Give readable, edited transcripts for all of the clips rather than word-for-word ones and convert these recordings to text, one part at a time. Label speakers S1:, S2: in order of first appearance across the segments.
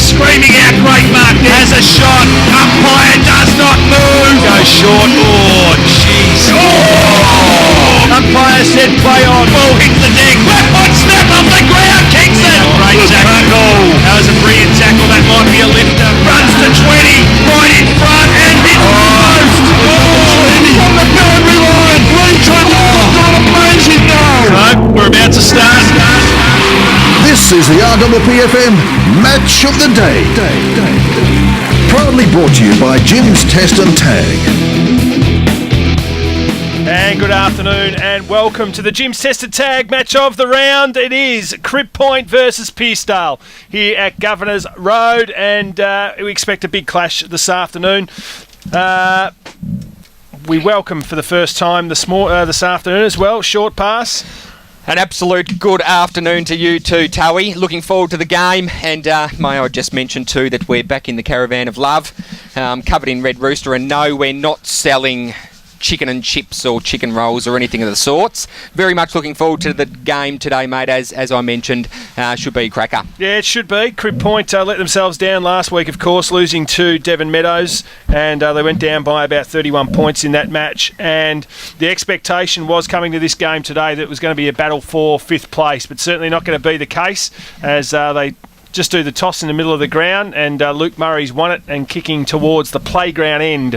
S1: screaming out, great mark, has a shot, umpire does not move. Goes short, oh jeez. Oh! Umpire said play on, ball hits the deck, left foot snap off the ground, Kingston. Great tackle. That was a brilliant tackle, that might be a lifter. Runs to 20, right in front, and hits the post. From the boundary line, Lee Trevor got an amazing goal. So, we're about to start.
S2: This is the RWPFM Match of the Day. Proudly brought to you by Jim's Test and Tag.
S3: And good afternoon and welcome to the Jim's Test and Tag Match of the Round. It is CribPoint versus Pearcedale here at Governors Road, and we expect a big clash this afternoon. We welcome for the first time this afternoon as well, Short Pass.
S4: An absolute good afternoon to you too, Towie. Looking forward to the game, and may I just mention too that we're back in the Caravan of Love, covered in Red Rooster, and no, we're not selling chicken and chips or chicken rolls or anything of the sorts. Very much looking forward to the game today, mate, as I mentioned. Should be a cracker. Yeah, it should be. CribPoint let themselves down last week, of course, losing to Devon Meadows, and they went down by about 31 points in that match, and the expectation was coming to this game today that it was going to be a battle for 5th place, but certainly not going to be the case, as they just do the toss in the middle of the ground, and Luke Murray's won it and kicking towards the playground end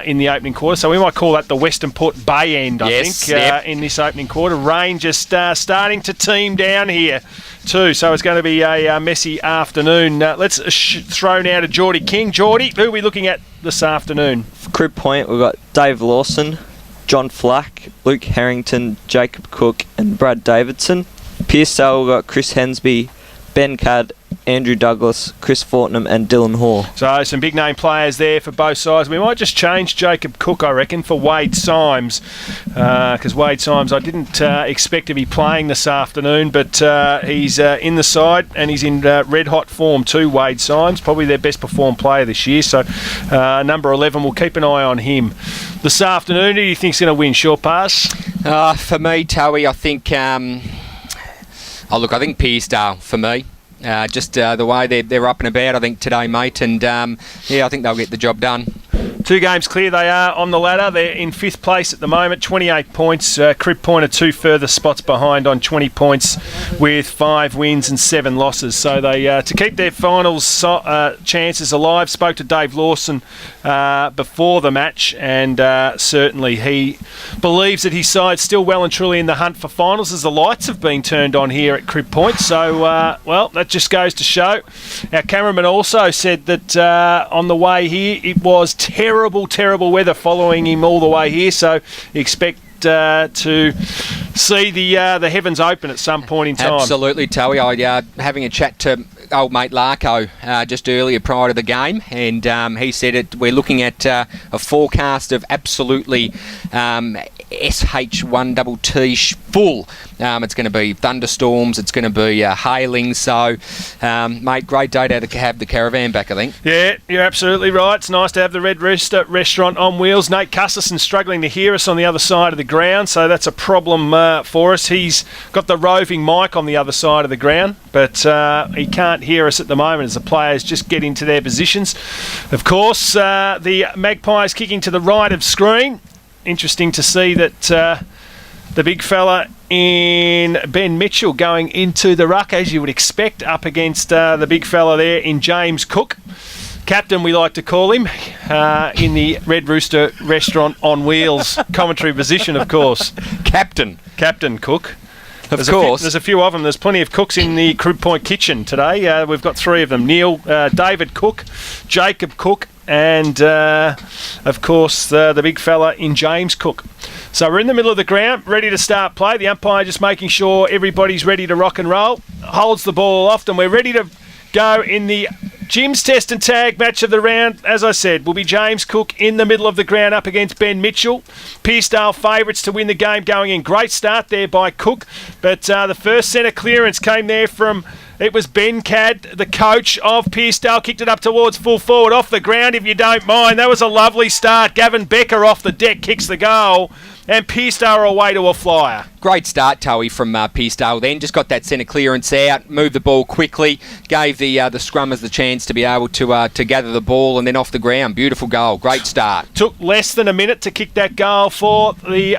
S4: in the opening quarter. So we might call that the Western Port Bay end, I think, in this opening quarter. Rain just starting to team down here too, so it's going to be a messy afternoon. Let's throw now to Geordie King. Geordie, who are we looking at this afternoon?
S5: For CribPoint, we've got Dave Lawson, John Flack, Luke Harrington, Jacob Cook and Brad Davidson. Pearcedale, we've got Chris Hensby, Ben Cadd, Andrew Douglas, Chris Fortnam and Dylan Hoare. So
S3: some big name players there for both sides. We might just change Jacob Cook, I reckon, for Wade Symes, because Wade Symes I didn't expect to be playing this afternoon, but he's in the side and he's in red hot form too. Wade Symes, probably their best performed player this year, so number 11, we'll keep an eye on him this afternoon. Who do you think's going to win? Short Pass?
S4: For me, Towie, I think I think Pearcedale for me. Just the way they're up and about, I think, today, mate. And, I think they'll get the job done.
S3: 2 games clear they are on the ladder. They're in 5th place at the moment, 28 points. CribPoint are 2 further spots behind on 20 points with 5 wins and 7 losses. So they to keep their finals chances alive. Spoke to Dave Lawson before the match, and certainly he believes that his side's still well and truly in the hunt for finals, as the lights have been turned on here at CribPoint. So, that just goes to show. Our cameraman also said that on the way here it was terrible weather following him all the way here, so expect to see the heavens open at some point in time.
S4: Absolutely, Towie. I having a chat to old mate Larko just earlier prior to the game, and he said we're looking at a forecast of absolutely SH1TT full. It's going to be thunderstorms, it's going to be hailing, so mate, great day to have the caravan back, I think.
S3: Yeah, you're absolutely right. It's nice to have the Red Rooster restaurant on wheels. Nate Cusserson struggling to hear us on the other side of the ground, so that's a problem for us. He's got the roving mic on the other side of the ground, but he can't hear us at the moment as the players just get into their positions. Of course, the Magpies kicking to the right of screen. Interesting to see that the big fella in Ben Mitchell going into the ruck, as you would expect, up against the big fella there in James Cook. Captain, we like to call him, in the Red Rooster restaurant on wheels commentary position, of course. Captain Cook. There's a few of them. There's plenty of cooks in the CribPoint kitchen today. We've got 3 of them. David Cook, Jacob Cook, and of course the big fella in James Cook. So we're in the middle of the ground, ready to start play. The umpire just making sure everybody's ready to rock and roll. Holds the ball aloft, and we're ready to go in the Jim's Test and Tag Match of the Round. As I said, will be James Cook in the middle of the ground up against Ben Mitchell. Pearcedale favourites to win the game going in. Great start there by Cook, but the first centre clearance came there from It was Ben Cadd, the coach of Pearcedale, kicked it up towards full forward, off the ground if you don't mind. That was a lovely start. Gavin Becker off the deck kicks the goal, and Pearcedale are away to a flyer.
S4: Great start, Towie, from Pearcedale then. Just got that centre clearance out, moved the ball quickly, gave the scrummers the chance to be able to gather the ball, and then off the ground. Beautiful goal. Great start.
S3: Took less than a minute to kick that goal for the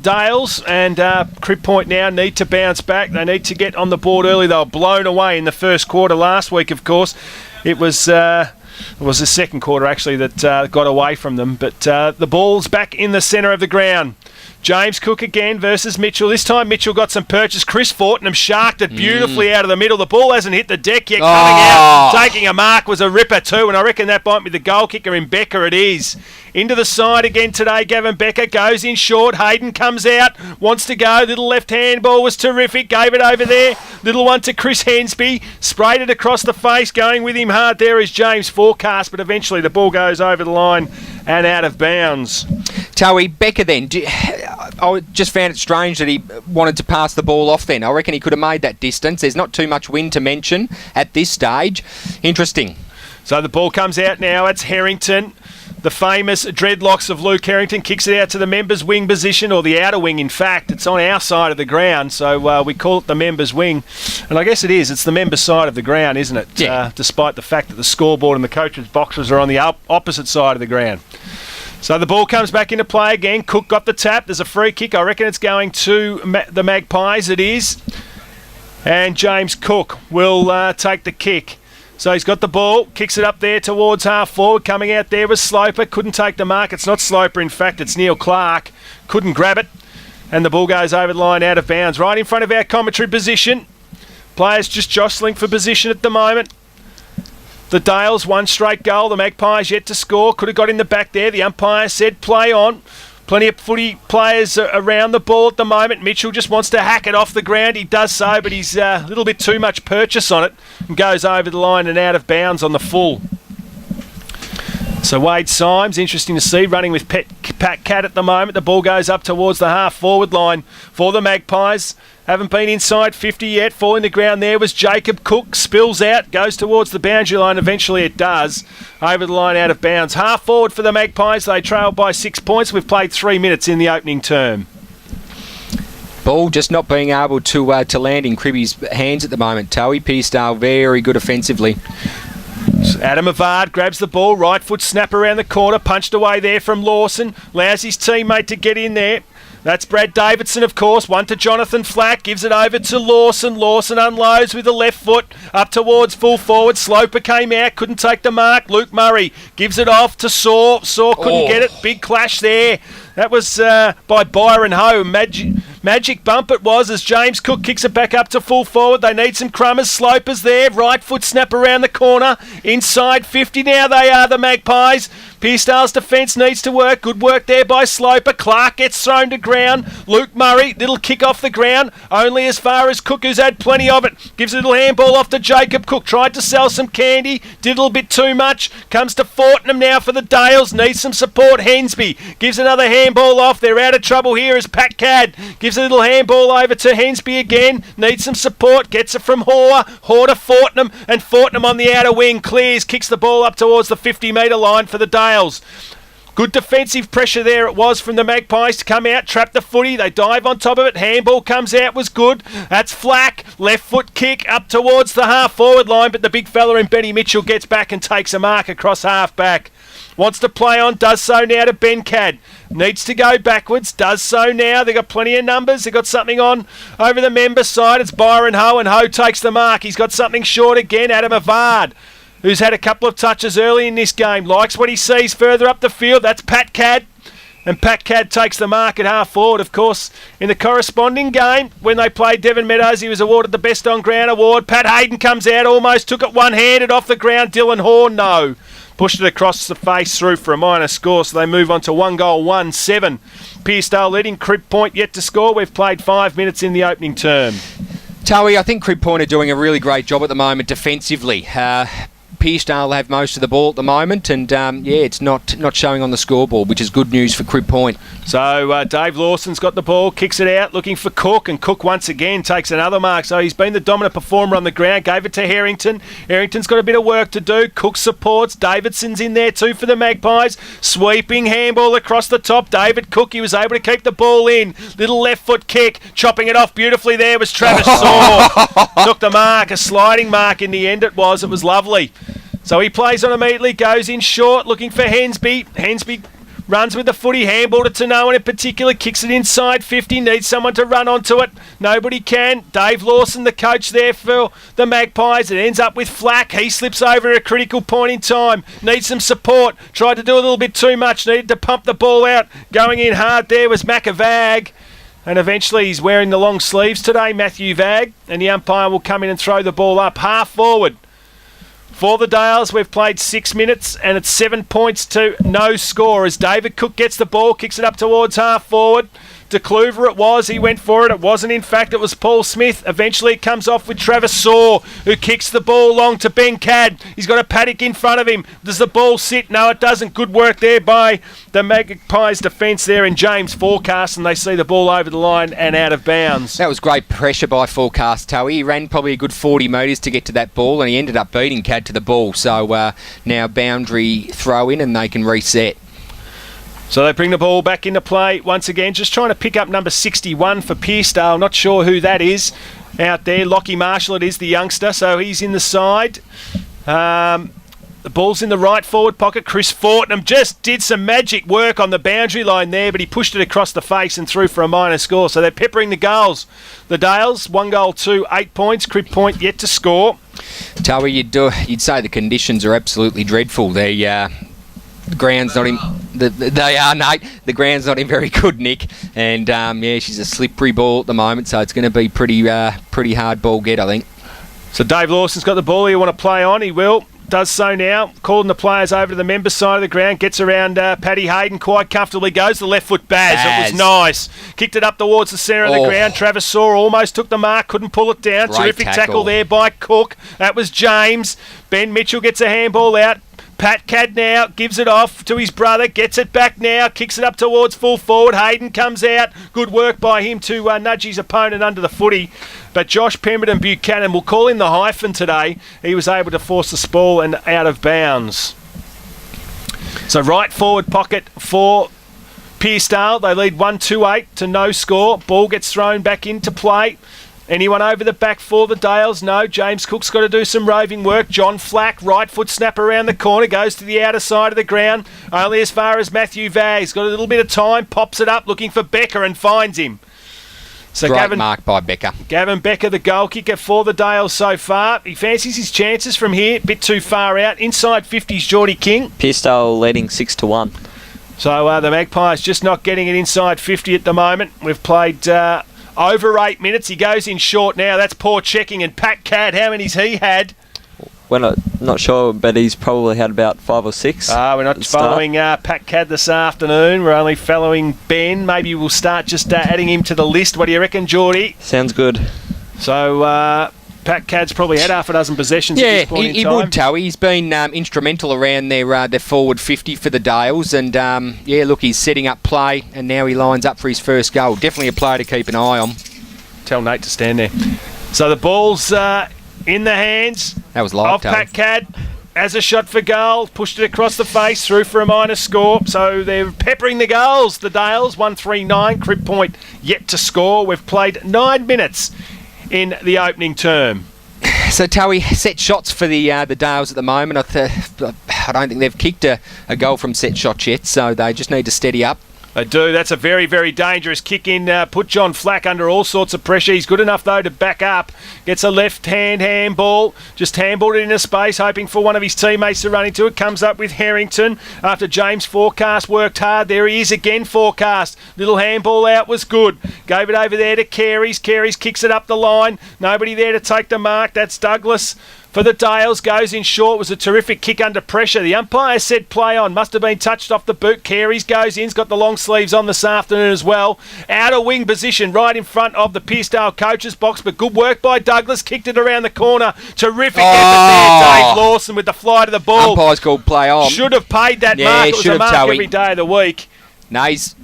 S3: Dales, and Crib Point now need to bounce back. They need to get on the board early. They were blown away in the first quarter last week, of course. It was the second quarter, actually, that got away from them. But the ball's back in the centre of the ground. James Cook again versus Mitchell. This time Mitchell got some purchase. Chris Fortnam sharked it beautifully out of the middle. The ball hasn't hit the deck yet. Coming out, taking a mark was a ripper too, and I reckon that might be the goal kicker in Becker. It is. Into the side again today, Gavin Becker goes in short. Hayden comes out, wants to go. Little left hand ball was terrific. Gave it over there. Little one to Chris Hensby. Sprayed it across the face. Going with him hard there is James Forecast, but eventually the ball goes over the line and out of bounds.
S4: Towie, Becker then, I just found it strange that he wanted to pass the ball off then. I reckon he could have made that distance. There's not too much wind to mention at this stage. Interesting.
S3: So the ball comes out now. It's Harrington. The famous dreadlocks of Luke Harrington kicks it out to the members' wing position, or the outer wing, in fact. It's on our side of the ground, so we call it the members' wing. And I guess it is. It's the members' side of the ground, isn't it?
S4: Yeah.
S3: Despite the fact that the scoreboard and the coaches' boxes are on the opposite side of the ground. So the ball comes back into play again. Cook got the tap. There's a free kick. I reckon it's going to the Magpies. It is. And James Cook will take the kick. So he's got the ball, kicks it up there towards half forward. Coming out there was Sloper. Couldn't take the mark. It's not Sloper, in fact. It's Neil Clark. Couldn't grab it. And the ball goes over the line out of bounds. Right in front of our commentary position. Players just jostling for position at the moment. The Dales, one straight goal. The Magpies yet to score. Could have got in the back there. The umpire said play on. Plenty of footy players around the ball at the moment. Mitchell just wants to hack it off the ground. He does so, but he's a little bit too much purchase on it and goes over the line and out of bounds on the full. So Wade Symes, interesting to see, running with Pat Cadd at the moment. The ball goes up towards the half-forward line for the Magpies. Haven't been inside 50 yet. Falling the ground there was Jacob Cook. Spills out, goes towards the boundary line. Eventually it does. Over the line, out of bounds. Half forward for the Magpies. They trail by 6 points. We've played 3 minutes in the opening term.
S4: Ball just not being able to land in Cribby's hands at the moment, Towie. Pearcedale very good offensively.
S3: Adam Avard grabs the ball. Right foot snap around the corner. Punched away there from Lawson. Allows his teammate to get in there. That's Brad Davidson, of course. One to Jonathan Flack. Gives it over to Lawson. Lawson unloads with the left foot. Up towards full forward. Sloper came out. Couldn't take the mark. Luke Murray gives it off to Saw. Saw couldn't get it. Big clash there. That was by Byron Ho. Magic bump it was as James Cook kicks it back up to full forward. They need some crummers. Sloper's there. Right foot snap around the corner. Inside 50 now they are, the Magpies. Pearcedale's defence needs to work. Good work there by Sloper. Clark gets thrown to ground. Luke Murray, little kick off the ground. Only as far as Cook, who's had plenty of it. Gives a little handball off to Jacob Cook. Tried to sell some candy. Did a little bit too much. Comes to Fortnum now for the Dales. Needs some support. Hensby gives another handball off. They're out of trouble here as Pat Cadd gives a little handball over to Hensby again. Needs some support. Gets it from Hoare. Hoare to Fortnum. And Fortnum on the outer wing. Clears. Kicks the ball up towards the 50-metre line for the Dales. Good defensive pressure there it was from the Magpies to come out, trap the footy. They dive on top of it. Handball comes out, was good. That's Flack. Left foot kick up towards the half-forward line, but the big fella in Benny Mitchell gets back and takes a mark across half-back. Wants to play on, does so now to Ben Cadd. Needs to go backwards, does so now. They've got plenty of numbers. They've got something on over the member side. It's Byron Ho, and Ho takes the mark. He's got something short again. Adam Avard, who's had a couple of touches early in this game, likes what he sees further up the field. That's Pat Cadd. And Pat Cadd takes the mark at half forward. Of course, in the corresponding game, when they played Devon Meadows, he was awarded the Best on Ground award. Pat Hayden comes out, almost took it one-handed off the ground. Dylan Horn, no. Pushed it across the face through for a minor score, so they move on to 1 goal, 1-7. Pearcedale leading. Crib Point yet to score. We've played 5 minutes in the opening term.
S4: Towie, I think Crib Point are doing a really great job at the moment defensively. Pearcedale have most of the ball at the moment, and it's not showing on the scoreboard, which is good news for Crib Point.
S3: So Dave Lawson's got the ball, kicks it out, looking for Cook, and Cook once again takes another mark. So he's been the dominant performer on the ground, gave it to Harrington. Harrington's got a bit of work to do. Cook supports. Davidson's in there too for the Magpies. Sweeping handball across the top. David Cook, he was able to keep the ball in. Little left foot kick, chopping it off beautifully there was Travis Saw. Took the mark, a sliding mark in the end it was. It was lovely. So he plays on immediately, goes in short, looking for Hensby. Hensby runs with the footy, handball to no one in particular, kicks it inside 50, needs someone to run onto it. Nobody can. Dave Lawson, the coach there for the Magpies. It ends up with Flack. He slips over at a critical point in time. Needs some support. Tried to do a little bit too much. Needed to pump the ball out. Going in hard there was McAvag. And eventually he's wearing the long sleeves today, Matthew Vag. And the umpire will come in and throw the ball up half forward. For the Dales, we've played 6 minutes and it's 7 points to no score as David Cook gets the ball, kicks it up towards half forward. De Kluver it was, he went for it. It wasn't, in fact, it was Paul Smith. Eventually it comes off with Travis Saw, who kicks the ball long to Ben Cadd. He's got a paddock in front of him. Does the ball sit? No, it doesn't. Good work there by the Magpies defence there in James Forecast, and they see the ball over the line and out of bounds.
S4: That was great pressure by Forecast, Towie. He ran probably a good 40 metres to get to that ball, and he ended up beating Cadd to the ball. So now boundary throw in and they can reset.
S3: So they bring the ball back into play once again, just trying to pick up number 61 for Pearcedale. Not sure who that is out there. Lockie Marshall it is, the youngster, so he's in the side. The ball's in the right forward pocket. Chris Fortnum just did some magic work on the boundary line there, but he pushed it across the face and threw for a minor score. So they're peppering the goals. The Dales, 1 goal to 8 points. Crib Point yet to score.
S4: Towie, you'd say the conditions are absolutely dreadful. The ground's not in. They are, Nate. The ground's not in very good nick, and she's a slippery ball at the moment, so it's going to be pretty hard ball get, I think.
S3: So Dave Lawson's got the ball. He want to play on. He will. Does so now. Calling the players over to the member side of the ground. Gets around Paddy Hayden quite comfortably. Goes the left foot Baz. It was nice. Kicked it up towards the centre of the ground. Travis Saw almost took the mark. Couldn't pull it down.
S4: Great
S3: Terrific tackle there by Cook. That was James. Ben Mitchell gets a handball out. Pat Cadd now gives it off to his brother, gets it back now, kicks it up towards full forward. Hayden comes out. Good work by him to nudge his opponent under the footy. But Josh Pemberton Buchanan, will call him the hyphen today. He was able to force the ball and out of bounds. So right forward pocket for Pearcedale. They lead 1-2-8 to no score. Ball gets thrown back into play. Anyone over the back for the Dales? No. James Cook's got to do some roving work. John Flack, right foot snap around the corner, goes to the outer side of the ground, only as far as Matthew Vag's got a little bit of time, pops it up, looking for Becker and finds him. So
S4: Great mark by Becker.
S3: Gavin Becker, the goal kicker for the Dales so far. He fancies his chances from here, bit too far out. Inside 50's Geordie King.
S5: Pearcedale leading 6-1.
S3: So the Magpies just not getting it inside 50 at the moment. We've played over 8 minutes. He goes in short now. That's poor checking. And Pat Cadd, how many's he had?
S5: We're not sure, but he's probably had about 5 or 6.
S3: We're not following Pat Cadd this afternoon. We're only following Ben. Maybe we'll start just adding him to the list. What do you reckon, Geordie?
S5: Sounds good.
S3: So Pat Cadd's probably had half a dozen possessions at this point in time.
S4: He would, Towie. He's been instrumental around their forward 50 for the Dales. And, he's setting up play, and now he lines up for his first goal. Definitely a player to keep an eye on.
S3: Tell Nate to stand there. So the ball's in the hands
S4: that was live,
S3: of Pat Cadd. As a shot for goal, pushed it across the face, through for a minor score. So they're peppering the goals, the Dales. 1-3-9, Crib Point yet to score. We've played 9 minutes in the opening term.
S4: So, Towie, set shots for the Dales at the moment. I don't think they've kicked a goal from set shots yet, so they just need to steady up.
S3: They do. That's a very, very dangerous kick in. Put John Flack under all sorts of pressure. He's good enough, though, to back up. Gets a left-hand handball. Just handballed it into space, hoping for one of his teammates to run into it. Comes up with Harrington after James Forecast worked hard. There he is again, Forecast. Little handball out was good. Gave it over there to Carey's. Carey's kicks it up the line. Nobody there to take the mark. That's Douglas. for the Dales. Goes in short. Was a terrific kick under pressure. The umpire said play on. Must have been touched off the boot. Carey's goes in. He's got the long sleeves on this afternoon as well. Outer wing position right in front of the Pearcedale coach's box, but good work by Douglas. Kicked it around the corner. Terrific effort there, Dave Lawson, with the fly to the ball.
S4: Umpire's called play on.
S3: Should have paid that mark. It was a mark every day of the week.
S4: No, he's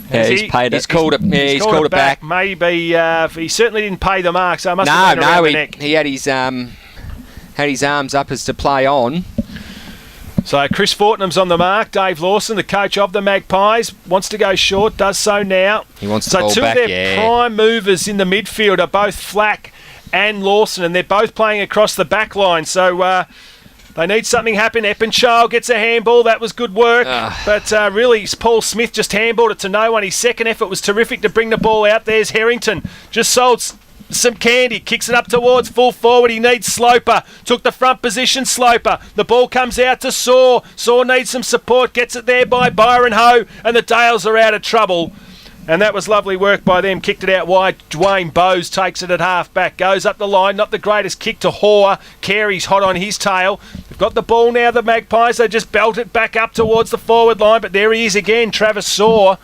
S5: paid it.
S4: He's called it. Yeah, he's called it back.
S3: Maybe he certainly didn't pay the mark, so it must have been around the neck.
S4: He had his arms up as to play on.
S3: So Chris Fortnum's on the mark. Dave Lawson, the coach of the Magpies, wants to go short, does so now.
S4: He wants to ball
S3: two
S4: back,
S3: of their prime movers in the midfield are both Flack and Lawson, and they're both playing across the back line. So they need something happen. Eppenchild gets a handball. That was good work. But really, Paul Smith just handballed it to no one. His second effort was terrific to bring the ball out. There's Harrington. Just sold some candy. Kicks it up towards full forward. He needs Sloper. Took the front position, Sloper. The ball comes out to Saw. Saw needs some support. Gets it there by Byron Ho. And the Dales are out of trouble. And that was lovely work by them. Kicked it out wide. Dwayne Bowes takes it at half back. Goes up the line. Not the greatest kick to Hoare. Carey's hot on his tail. They've got the ball now, the Magpies. They just belt it back up towards the forward line. But there he is again, Travis Saw.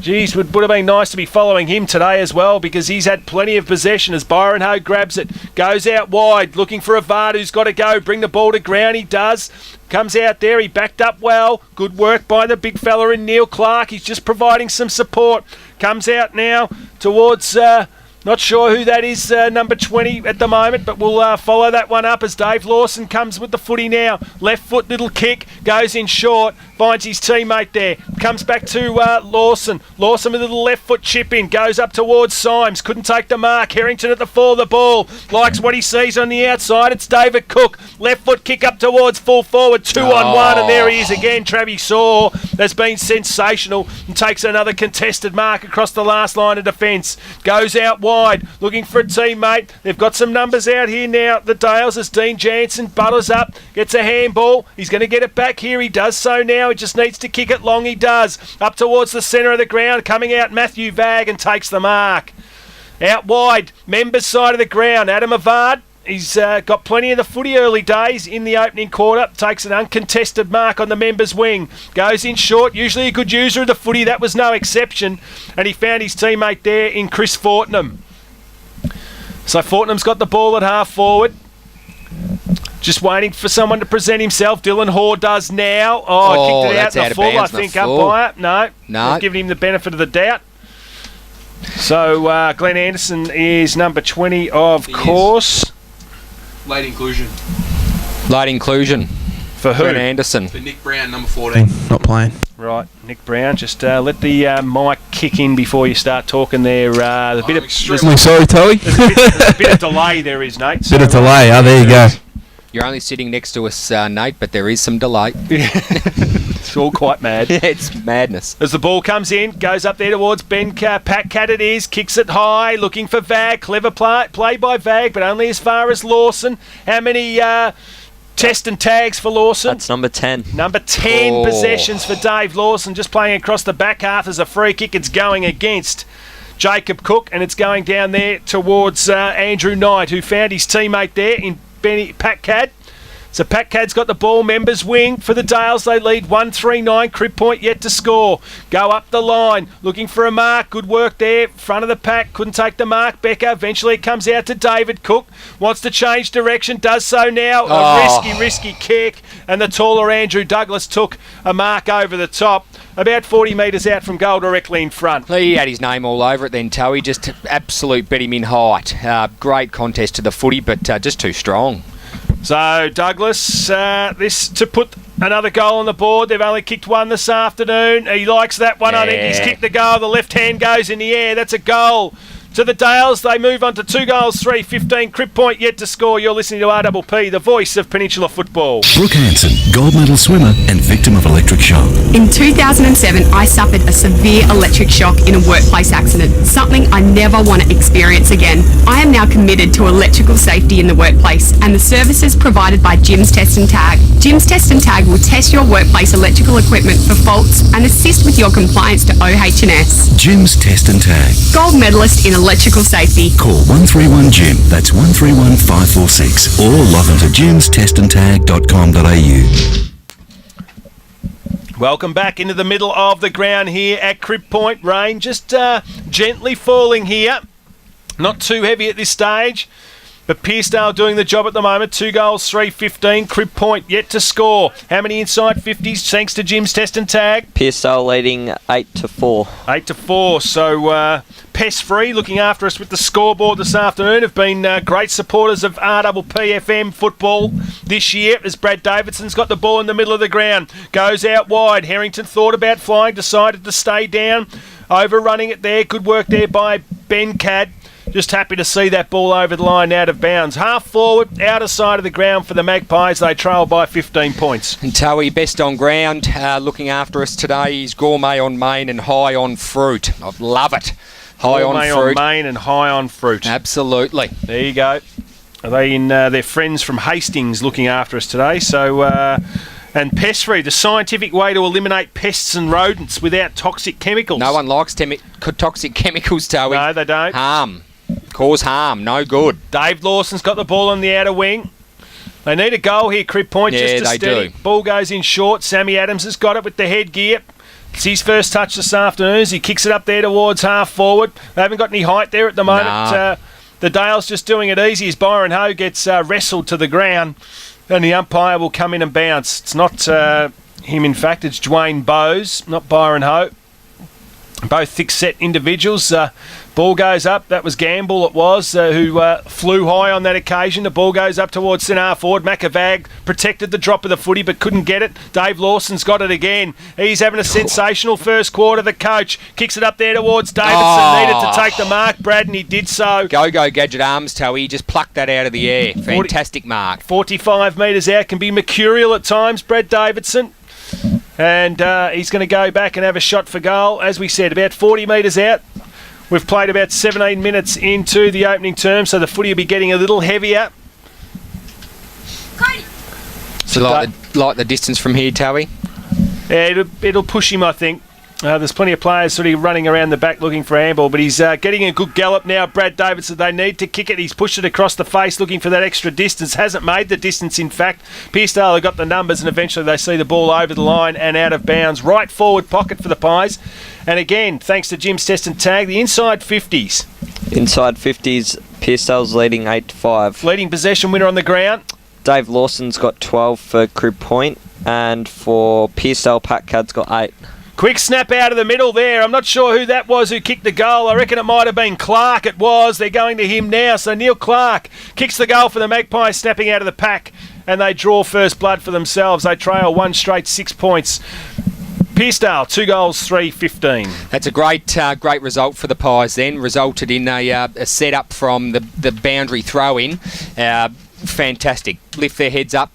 S3: Geez, would have been nice to be following him today as well, because he's had plenty of possession as Byron Ho grabs it. Goes out wide, looking for Avad, who's got to go. Bring the ball to ground. He does. Comes out there. He backed up well. Good work by the big fella in Neil Clark. He's just providing some support. Comes out now towards... not sure who that is, number 20 at the moment, but we'll follow that one up as Dave Lawson comes with the footy now. Left foot, little kick, goes in short, finds his teammate there. Comes back to Lawson. Lawson with a little left foot chip in, goes up towards Symes. Couldn't take the mark. Harrington at the fall of the ball. Likes what he sees on the outside. It's David Cook. Left foot kick up towards full forward, 2-on-1, and there he is again. Travis Saw has been sensational and takes another contested mark across the last line of defence. Goes out wide, looking for a teammate. They've got some numbers out here now. The Dales as Dean Jansen butters up, gets a handball. He's going to get it back here. He does so now. He just needs to kick it long. He does. Up towards the centre of the ground. Coming out Matthew Vag and takes the mark. Out wide, Members side of the ground. Adam Avad. He's got plenty of the footy early days in the opening quarter. Takes an uncontested mark on the Members wing. Goes in short. Usually a good user of the footy. That was no exception. And he found his teammate there in Chris Fortnum. So Fortnum's got the ball at half forward. Just waiting for someone to present himself. Dylan Hoare does now. Kicked it out in the full, I think, umpire. No. Not giving him the benefit of the doubt. So Glenn Anderson is number 20, of course.
S6: Late inclusion.
S4: Late inclusion.
S3: For who?
S4: Glenn Anderson.
S6: For Nick Brown, number 14.
S2: Not playing.
S3: Right, Nick Brown. Just let the mic kick in before you start talking there. There's a bit of
S2: Sorry, Toey.
S3: there's a bit of delay there is, Nate.
S2: Bit of delay. There you go.
S4: You're only sitting next to us, Nate, but there is some delay.
S3: It's all quite mad.
S4: It's madness.
S3: As the ball comes in, goes up there towards Ben Pat Cat it is, kicks it high, looking for Vag. Clever play by Vag, but only as far as Lawson. How many test and tags for Lawson?
S5: That's number 10.
S3: Number 10 possessions for Dave Lawson, just playing across the back half as a free kick. It's going against Jacob Cook, and it's going down there towards Andrew Knight, who found his teammate there in Pat Cad. So Pat Cad's got the ball. Members wing for the Dales. They lead 1-3-9. Crib Point yet to score. Go up the line. Looking for a mark. Good work there. Front of the pack. Couldn't take the mark. Becker. Eventually it comes out to David Cook. Wants to change direction. Does so now. A risky kick. And the taller Andrew Douglas took a mark over the top. About 40 metres out from goal, directly in front.
S4: He had his name all over it then, Toey. Just absolute bet him in height. Great contest to the footy, but just too strong.
S3: So Douglas, this to put another goal on the board. They've only kicked one this afternoon. He likes that one. Yeah. I think he's kicked the goal. The left hand goes in the air. That's a goal. To the Dales, they move on to 2 goals, 3-15. Crib Point yet to score. You're listening to RPP, the voice of Peninsula football.
S2: Brooke Hanson, gold medal swimmer and victim of electric shock.
S7: In 2007, I suffered a severe electric shock in a workplace accident, something I never want to experience again. I am now committed to electrical safety in the workplace and the services provided by Jim's Test and Tag. Jim's Test and Tag will test your workplace electrical equipment for faults and assist with your compliance to OH&S.
S2: Jim's Test and Tag.
S7: Gold medalist in electrical safety.
S2: Call 131 Jim. That's 131 546. Or log on to jimstestandtag.com.au.
S3: Welcome back into the middle of the ground here at Crib Point. Rain just gently falling here. Not too heavy at this stage. But Pearcedale doing the job at the moment. 2 goals, 3-15. Crib Point yet to score. How many inside 50s thanks to Jim's test and tag?
S5: Pearcedale leading 8-4.
S3: 8-4. So Pest Free looking after us with the scoreboard this afternoon have been great supporters of RPPFM football this year as Brad Davidson's got the ball in the middle of the ground. Goes out wide. Harrington thought about flying, decided to stay down. Overrunning it there. Good work there by Ben Cadd. Just happy to see that ball over the line out of bounds. Half forward, outer side of the ground for the Magpies. They trail by 15 points.
S4: And Towie, best on ground, looking after us today is Gourmet on main and High on fruit. I love it. High
S3: Gourmet
S4: on fruit.
S3: on main and High on fruit.
S4: Absolutely.
S3: There you go. Are they in their friends from Hastings looking after us today? So, and Pest Free, the scientific way to eliminate pests and rodents without toxic chemicals.
S4: No one likes toxic chemicals, Towie.
S3: No, they don't.
S4: Harm. Cause harm. No good.
S3: Dave Lawson's got the ball on the outer wing. They need a goal here, Crib Point,
S4: Yeah,
S3: just to
S4: they
S3: steady.
S4: do.
S3: Ball goes in short. Sammy Adams has got it with the headgear. It's his first touch this afternoon as he kicks it up there towards half forward. They haven't got any height there at the moment.
S4: Nah.
S3: The Dale's just doing it easy as Byron Ho gets wrestled to the ground and the umpire will come in and bounce. It's not him, in fact. It's Dwayne Bowes, not Byron Ho. Both thick-set individuals. Ball goes up. That was Gamble, it was, who flew high on that occasion. The ball goes up towards centre forward. McAvag protected the drop of the footy but couldn't get it. Dave Lawson's got it again. He's having a sensational first quarter. The coach kicks it up there towards Davidson. Needed to take the mark, Brad, and he did so.
S4: Go Gadget Arms, Towie. He just plucked that out of the air. Fantastic mark.
S3: 45 metres out. Can be mercurial at times, Brad Davidson. And he's going to go back and have a shot for goal. As we said, about 40 metres out. We've played about 17 minutes into the opening term, so the footy will be getting a little heavier.
S4: So like the distance from here, Towie?
S3: Yeah, it'll push him, I think. There's plenty of players sort of running around the back looking for handball, but he's getting a good gallop now. Brad Davidson, they need to kick it. He's pushed it across the face looking for that extra distance. Hasn't made the distance, in fact. Pearcedale have got the numbers, and eventually they see the ball over the line and out of bounds. Right forward pocket for the Pies. And again, thanks to Jim's test and tag, the inside 50s.
S5: Inside 50s, Pearcedale's leading 8-5.
S3: Leading possession winner on the ground.
S5: Dave Lawson's got 12 for Crib Point, and for Pearcedale, Pat Cadd's got 8.
S3: Quick snap out of the middle there. I'm not sure who that was who kicked the goal. I reckon it might have been Clark. It was. They're going to him now. So Neil Clark kicks the goal for the Magpies, snapping out of the pack, and they draw first blood for themselves. They trail one straight 6 points. Pearcedale, 2 goals, 3-15.
S4: That's a great result for the Pies then. Resulted in a set-up from the boundary throw-in. Fantastic. Lift their heads up.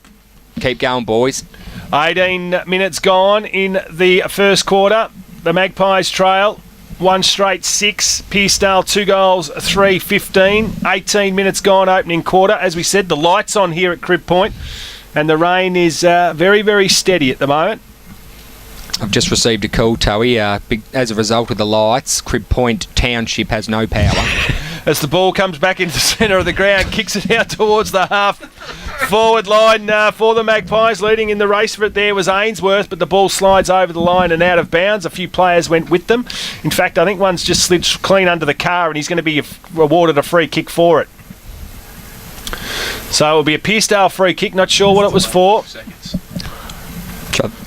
S4: Keep going, boys. 18
S3: minutes gone in the first quarter. The Magpies trail one straight 6. Pearcedale 2 goals, 3-15. 18 minutes gone opening quarter. As we said, the light's on here at Crib Point, and the rain is very, very steady at the moment.
S4: I've just received a call, Towie. As a result of the lights, Crib Point Township has no power.
S3: As the ball comes back into the centre of the ground, kicks it out towards the half-forward line for the Magpies. Leading in the race for it there was Ainsworth, but the ball slides over the line and out of bounds. A few players went with them. In fact, I think one's just slid clean under the car, and he's going to be awarded a free kick for it. So it will be a Pearcedale free kick, not sure what it was for.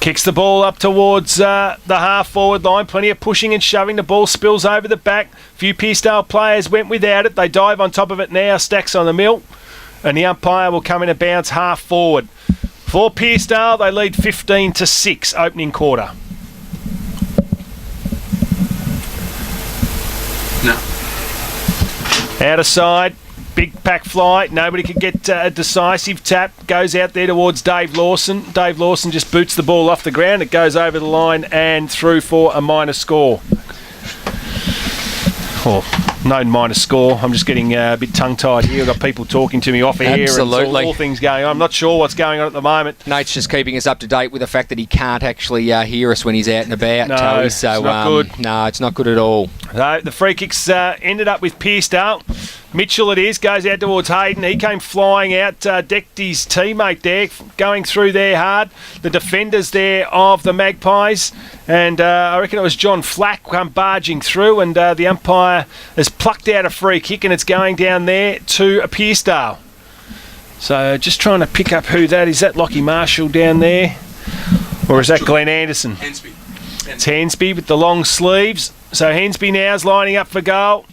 S3: Kicks the ball up towards the half-forward line. Plenty of pushing and shoving. The ball spills over the back. A few Pearcedale players went without it. They dive on top of it now. Stacks on the mill. And the umpire will come in and bounce half-forward. For Pearcedale, they lead 15-6 opening quarter.
S6: No.
S3: Out of side. Big pack fly. Nobody could get a decisive tap. Goes out there towards Dave Lawson. Dave Lawson just boots the ball off the ground. It goes over the line and through for a minor score. Oh, No minor score. I'm just getting a bit tongue-tied here. I've got people talking to me off air.
S4: Absolutely.
S3: And all things going on. I'm not sure what's going on at the moment.
S4: Nate's just keeping us up to date with the fact that he can't actually hear us when he's out and about,
S3: No,
S4: Toey.
S3: it's
S4: So,
S3: not good.
S4: No, it's not good at all.
S3: So the free kicks ended up with Pearcedale. Mitchell it is, goes out towards Hayden. He came flying out, decked his teammate there, going through there hard. The defenders there of the Magpies. And I reckon it was John Flack come barging through, and the umpire has plucked out a free kick, and it's going down there to Pearcedale. So just trying to pick up who that is. Is that Lockie Marshall down there? Or is that Glenn Anderson?
S6: Hensby.
S3: It's Hensby with the long sleeves. So Hensby now is lining up for goal.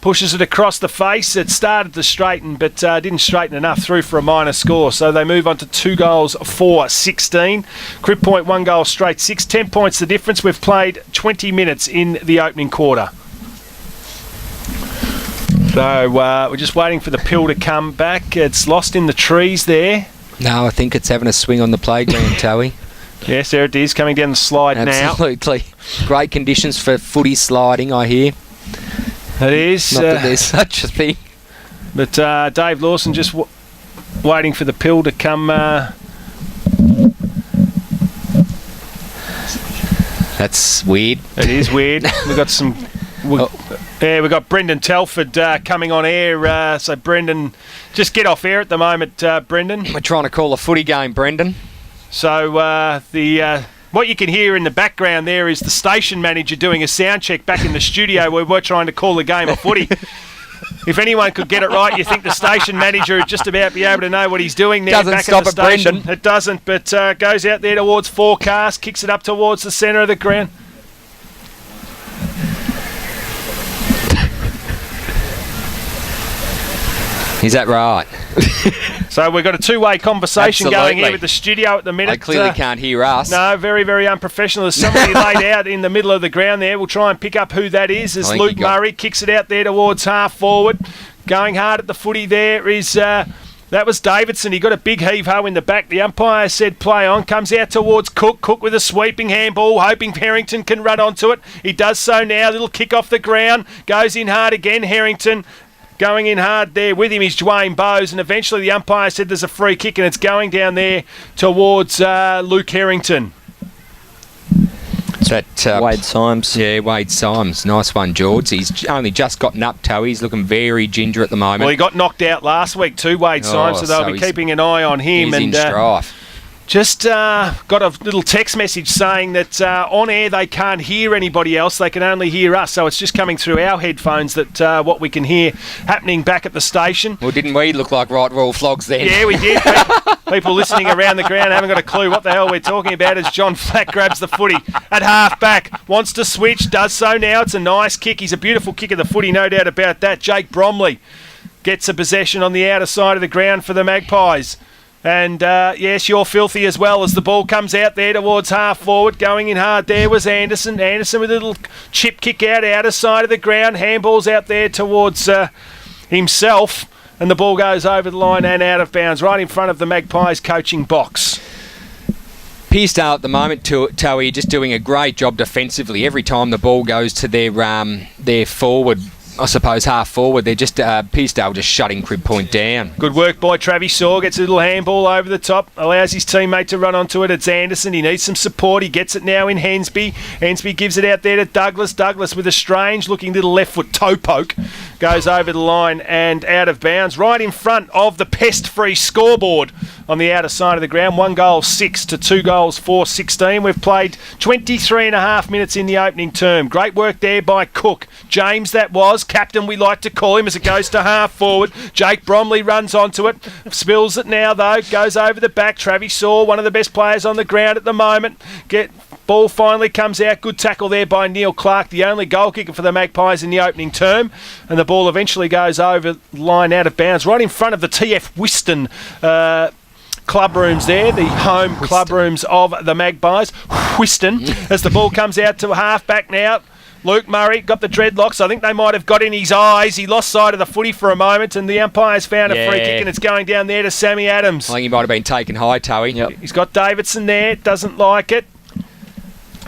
S3: Pushes it across the face. It started to straighten, but didn't straighten enough, through for a minor score. So they move on to 2 goals for 16. Crib Point 1 goal straight 6. 10 points the difference. We've played 20 minutes in the opening quarter. So we're just waiting for the pill to come back. It's lost in the trees there.
S4: No, I think it's having a swing on the playground, Toey.
S3: Yes, there it is, coming down the slide now.
S4: Absolutely. Great conditions for footy sliding, I hear.
S3: It is.
S4: Not that there's such a thing.
S3: But Dave Lawson just waiting for the pill to come.
S4: That's weird.
S3: It is weird. We've got some... we've got Brendan Telford coming on air. So Brendan, just get off air at the moment, Brendan.
S4: We're trying to call a footy game, Brendan.
S3: So what you can hear in the background there is the station manager doing a sound check back in the studio where we're trying to call the game of footy. If anyone could get it right, you think the station manager would just about be able to know what he's doing there.
S4: Doesn't
S3: back
S4: stop
S3: at the
S4: at
S3: station.
S4: Brendan.
S3: It doesn't, but goes out there towards forecast, kicks it up towards the centre of the ground.
S4: Is that right?
S3: So we've got a two-way conversation going
S4: Absolutely.
S3: here with the studio at the minute.
S4: I clearly can't hear us.
S3: No, very, very unprofessional. There's somebody laid out in the middle of the ground there. We'll try and pick up who that is. As
S4: I think
S3: Luke
S4: you got-
S3: Murray kicks it out there towards half forward. Going hard at the footy there is... that was Davidson. He got a big heave-ho in the back. The umpire said play on. Comes out towards Cook. Cook with a sweeping handball, hoping Harrington can run onto it. He does so now. Little kick off the ground. Goes in hard again. Harrington going in hard there with him is Dwayne Bowes. And eventually the umpire said there's a free kick, and it's going down there towards Luke Harrington.
S4: That,
S5: Wade Symes.
S4: Yeah, Wade Symes. Nice one, George. He's only just gotten up, Toey. He's looking very ginger at the moment.
S3: Well, he got knocked out last week too, Wade Symes, so they'll be
S4: he's-
S3: keeping an eye on him.
S4: He's
S3: And
S4: in strife.
S3: just got a little text message saying that on air they can't hear anybody else, they can only hear us, so it's just coming through our headphones that what we can hear happening back at the station.
S4: Well, didn't we look like right royal flogs then?
S3: Yeah, we did. People listening around the ground haven't got a clue what the hell we're talking about as John Flack grabs the footy at half-back. Wants to switch, does so now. It's a nice kick. He's a beautiful kick of the footy, no doubt about that. Jake Bromley gets a possession on the outer side of the ground for the Magpies. And, yes, you're filthy as well as the ball comes out there towards half-forward. Going in hard there was Anderson. Anderson with a little chip kick outer side of the ground. Handballs out there towards himself. And the ball goes over the line and out of bounds, right in front of the Magpies coaching box.
S4: Pearcedale at the moment, Toey, just doing a great job defensively. Every time the ball goes to their forward, I suppose half forward, they're just Pearcedale just shutting Crib Point down.
S3: Good work by Travis Shaw. Gets a little handball over the top. Allows his teammate to run onto it. It's Anderson. He needs some support. He gets it now in Hensby. Hensby gives it out there to Douglas. Douglas with a strange looking little left foot toe poke. Goes over the line and out of bounds. Right in front of the pest-free scoreboard on the outer side of the ground. 1 goal 6 to 2 goals 4-16. We've played 23 and a half minutes in the opening term. Great work there by Cook. James that was. Captain, we like to call him, as it goes to half forward. Jake Bromley runs onto it. Spills it now, though. Goes over the back. Travis Shaw, one of the best players on the ground at the moment. Ball finally comes out. Good tackle there by Neil Clark, the only goal kicker for the Magpies in the opening term. And the ball eventually goes over the line out of bounds, right in front of the TF Whiston club rooms there, the home club rooms of the Magpies. Whiston, as the ball comes out to half back now. Luke Murray got the dreadlocks. I think they might have got in his eyes. He lost sight of the footy for a moment, and the umpire's found a free kick, and it's going down there to Sammy Adams.
S4: I think he might have been taken high, Toey.
S5: Yep.
S3: He's got Davidson there, doesn't like it.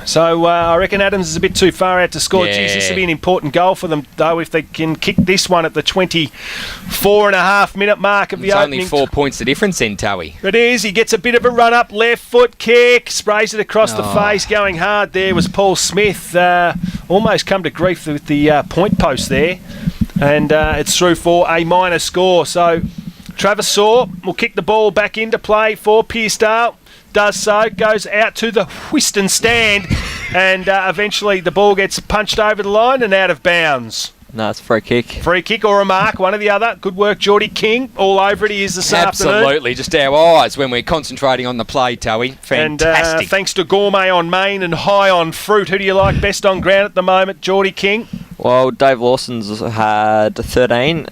S3: So I reckon Adams is a bit too far out to score.
S4: Yeah.
S3: Geez, this will be an important goal for them, though, if they can kick this one at the 24.5-minute mark of the
S4: It's
S3: opening.
S4: only 4 points the difference then, Towie.
S3: It is. He gets a bit of a run-up, left foot kick, sprays it across the face. Going hard there was Paul Smith. Almost come to grief with the point post there. And it's through for a minor score. So Travis Saw will kick the ball back into play for Pearcedale. Does so, goes out to the Whiston stand, and eventually the ball gets punched over the line and out of bounds.
S5: No, it's a free kick.
S3: Free kick or a mark, one or the other. Good work, Geordie King. All over it he is this afternoon.
S4: Absolutely, just our eyes when we're concentrating on the play, Towie. Fantastic.
S3: And thanks to Gourmet on main and High on fruit. Who do you like best on ground at the moment, Geordie King?
S5: Well, Dave Lawson's had 13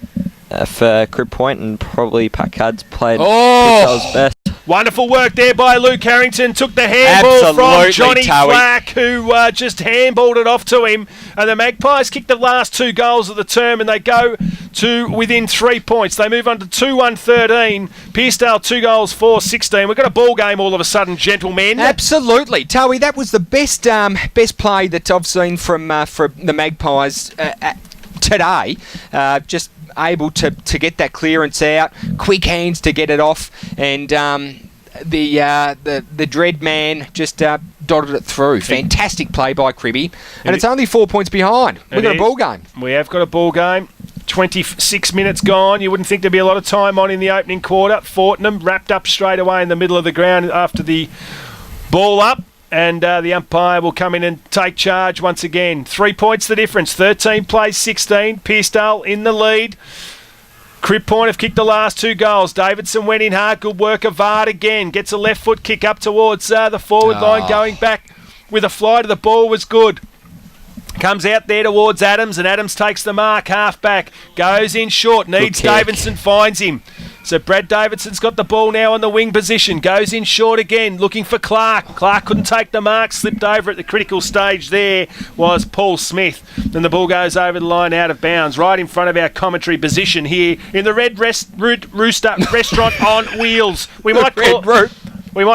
S5: for Crib Point, and probably Pat Cadd's played Pearcedale's best.
S3: Wonderful work there by Luke Harrington. Took the handball from Johnny Flack, who just handballed it off to him. And the Magpies kick the last 2 goals of the term, and they go to within 3 points. They move on to 2-1-13. Pearcedale 2 goals, 4-16. We've got a ball game all of a sudden, gentlemen.
S4: Absolutely. Towie, that was the best play that I've seen from the Magpies today. Just able to get that clearance out, quick hands to get it off, and the dread man just dotted it through. Fantastic play by Cribby, and it's only 4 points behind. We've got a ball game.
S3: We have got a ball game. 26 minutes gone. You wouldn't think there'd be a lot of time on in the opening quarter. Fortnum wrapped up straight away in the middle of the ground after the ball up. And the umpire will come in and take charge once again. 3 points the difference. 13 plays 16. Pearcedale in the lead. Crib Point have kicked the last 2 goals. Davidson went in hard. Good work of Vard again. Gets a left foot kick up towards the forward line. Going back with a fly to the ball was good. Comes out there towards Adams, and Adams takes the mark. Half back. Goes in short. Needs Davidson. Finds him. So Brad Davidson's got the ball now on the wing position. Goes in short again, looking for Clark. Clark couldn't take the mark, slipped over at the critical stage there was Paul Smith. Then the ball goes over the line out of bounds, right in front of our commentary position here in the Red Rooster Restaurant on Wheels. We might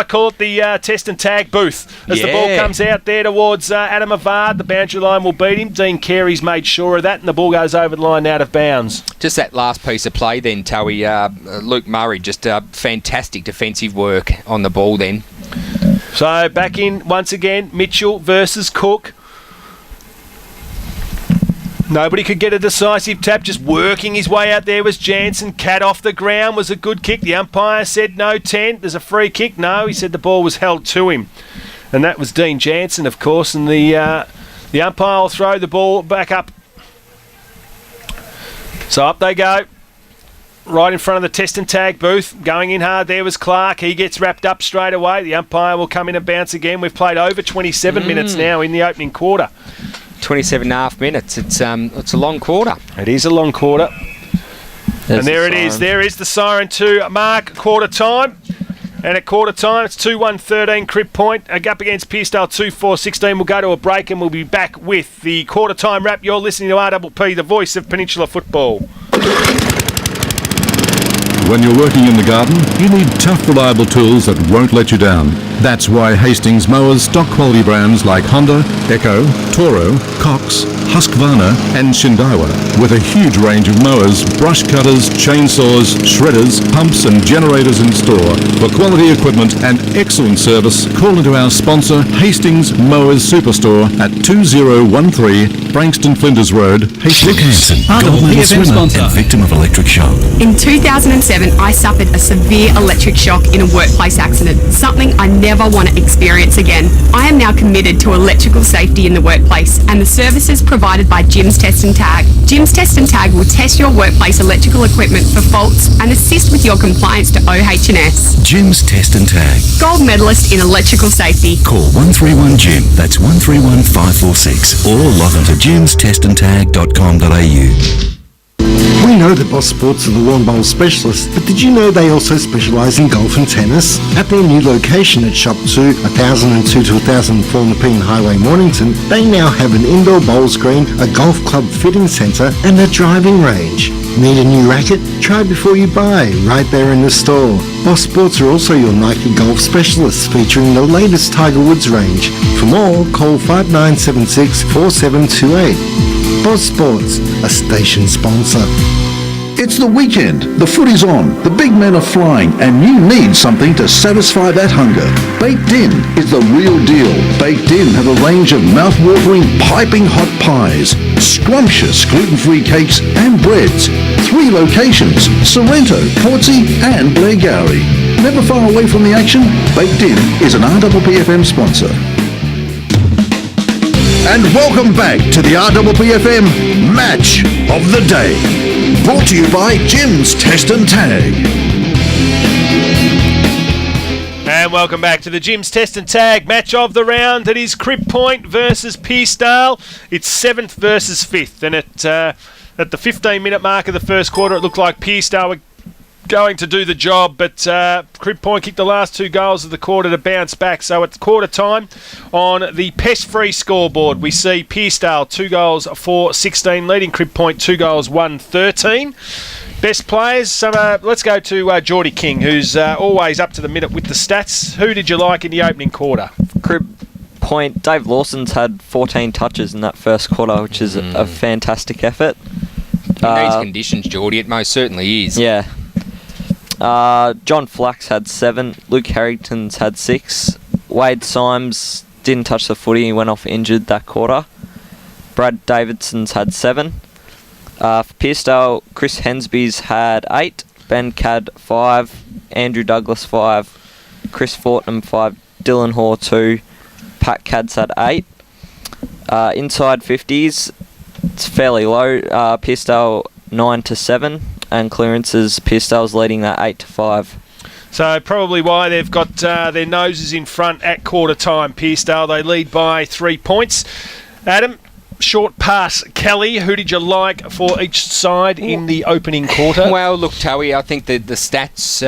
S3: call it the test and tag booth as the ball comes out there towards Adam Avard. The boundary line will beat him. Dean Carey's made sure of that, and the ball goes over the line out of bounds.
S4: Just that last piece of play then, Towie. Luke Murray, just fantastic defensive work on the ball then.
S3: So back in once again, Mitchell versus Cook. Nobody could get a decisive tap, just working his way out there was Jansen. Cat off the ground was a good kick. The umpire said no 10. There's a free kick. No, he said the ball was held to him. And that was Dean Jansen, of course. And the umpire will throw the ball back up. So up they go. Right in front of the test and tag booth. Going in hard there was Clark. He gets wrapped up straight away. The umpire will come in and bounce again. We've played over 27 minutes now in the opening quarter.
S4: 27.5 minutes. It's a long quarter.
S3: It is a long quarter. And there it is. There is the siren to mark quarter time. And at quarter time, it's 2-1-13 Crib Point. Up against Pearcedale 2-4-16. We'll go to a break and we'll be back with the quarter time wrap. You're listening to RPP, the voice of Peninsula football.
S2: When you're working in the garden, you need tough, reliable tools that won't let you down. That's why Hastings mowers stock quality brands like Honda, Echo, Toro, Cox, Husqvarna and Shindaiwa. With a huge range of mowers, brush cutters, chainsaws, shredders, pumps and generators in store. For quality equipment and excellent service, call into our sponsor Hastings Mowers Superstore at 2013 Frankston Flinders Road, Hastings.
S8: Luke Hanson, gold medal swimmer and victim of electric shock.
S7: In 2007, I suffered a severe electric shock in a workplace accident, something I never want to experience again. I am now committed to electrical safety in the workplace and the services provided by Jim's Test and Tag. Jim's Test and Tag will test your workplace electrical equipment for faults and assist with your compliance to OH&S.
S8: Jim's Test and Tag.
S7: Gold medalist in electrical safety.
S8: Call 131-JIM, that's 131-546, or log on to jimstestandtag.com.au.
S9: We know that Boss Sports are the lawn bowl specialists, but did you know they also specialise in golf and tennis? At their new location at Shop 2, 1002 to 1004 Nepean Highway, Mornington, they now have an indoor bowls green, a golf club fitting centre and a driving range. Need a new racket? Try before you buy, right there in the store. Boss Sports are also your Nike golf specialists, featuring the latest Tiger Woods range. For more, call 5976 4728. Boss Sports, a station sponsor.
S10: It's the weekend, the footy's on, the big men are flying, and you need something to satisfy that hunger. Baked In is the real deal. Baked In have a range of mouth-watering, piping hot pies, scrumptious gluten-free cakes and breads. 3 locations, Sorrento, Portsea and Blairgowrie. Never far away from the action, Baked In is an RPPFM sponsor. And welcome back to the RPPFM Match of the Day. Brought to you by Jim's Test and Tag.
S3: And welcome back to the Jim's Test and Tag match of the round. It is CribPoint versus Pearcedale. It's 7th versus 5th. And at the 15-minute mark of the first quarter, it looked like Pearcedale were going to do the job, but CribPoint kicked the last 2 goals of the quarter to bounce back. So at quarter time, on the pest-free scoreboard, we see Pearcedale 2 goals for 16, leading CribPoint 2 goals 1-13. Best players, let's go to Geordie King, who's always up to the minute with the stats. Who did you like in the opening quarter?
S5: CribPoint, Dave Lawson's had 14 touches in that first quarter, which is a fantastic effort.
S4: In these conditions, Geordie, it most certainly is.
S5: Yeah. John Flack's had 7, Luke Harrington's had 6, Wade Symes didn't touch the footy, he went off injured that quarter. Brad Davidson's had 7. For Pearcedale, Chris Hensby's had 8, Ben Cadd 5, Andrew Douglas 5, Chris Fortnum 5, Dylan Hoare 2, Pat Cadd's had 8. Inside 50s, it's fairly low. Pearcedale 9-7. And clearances, Pearcedale's leading that 8-5.
S3: So probably why they've got their noses in front at quarter time. Pearcedale, they lead by 3 points. Adam, short pass. Kelly, who did you like for each side in the opening quarter?
S4: Well, look, Towie, I think the stats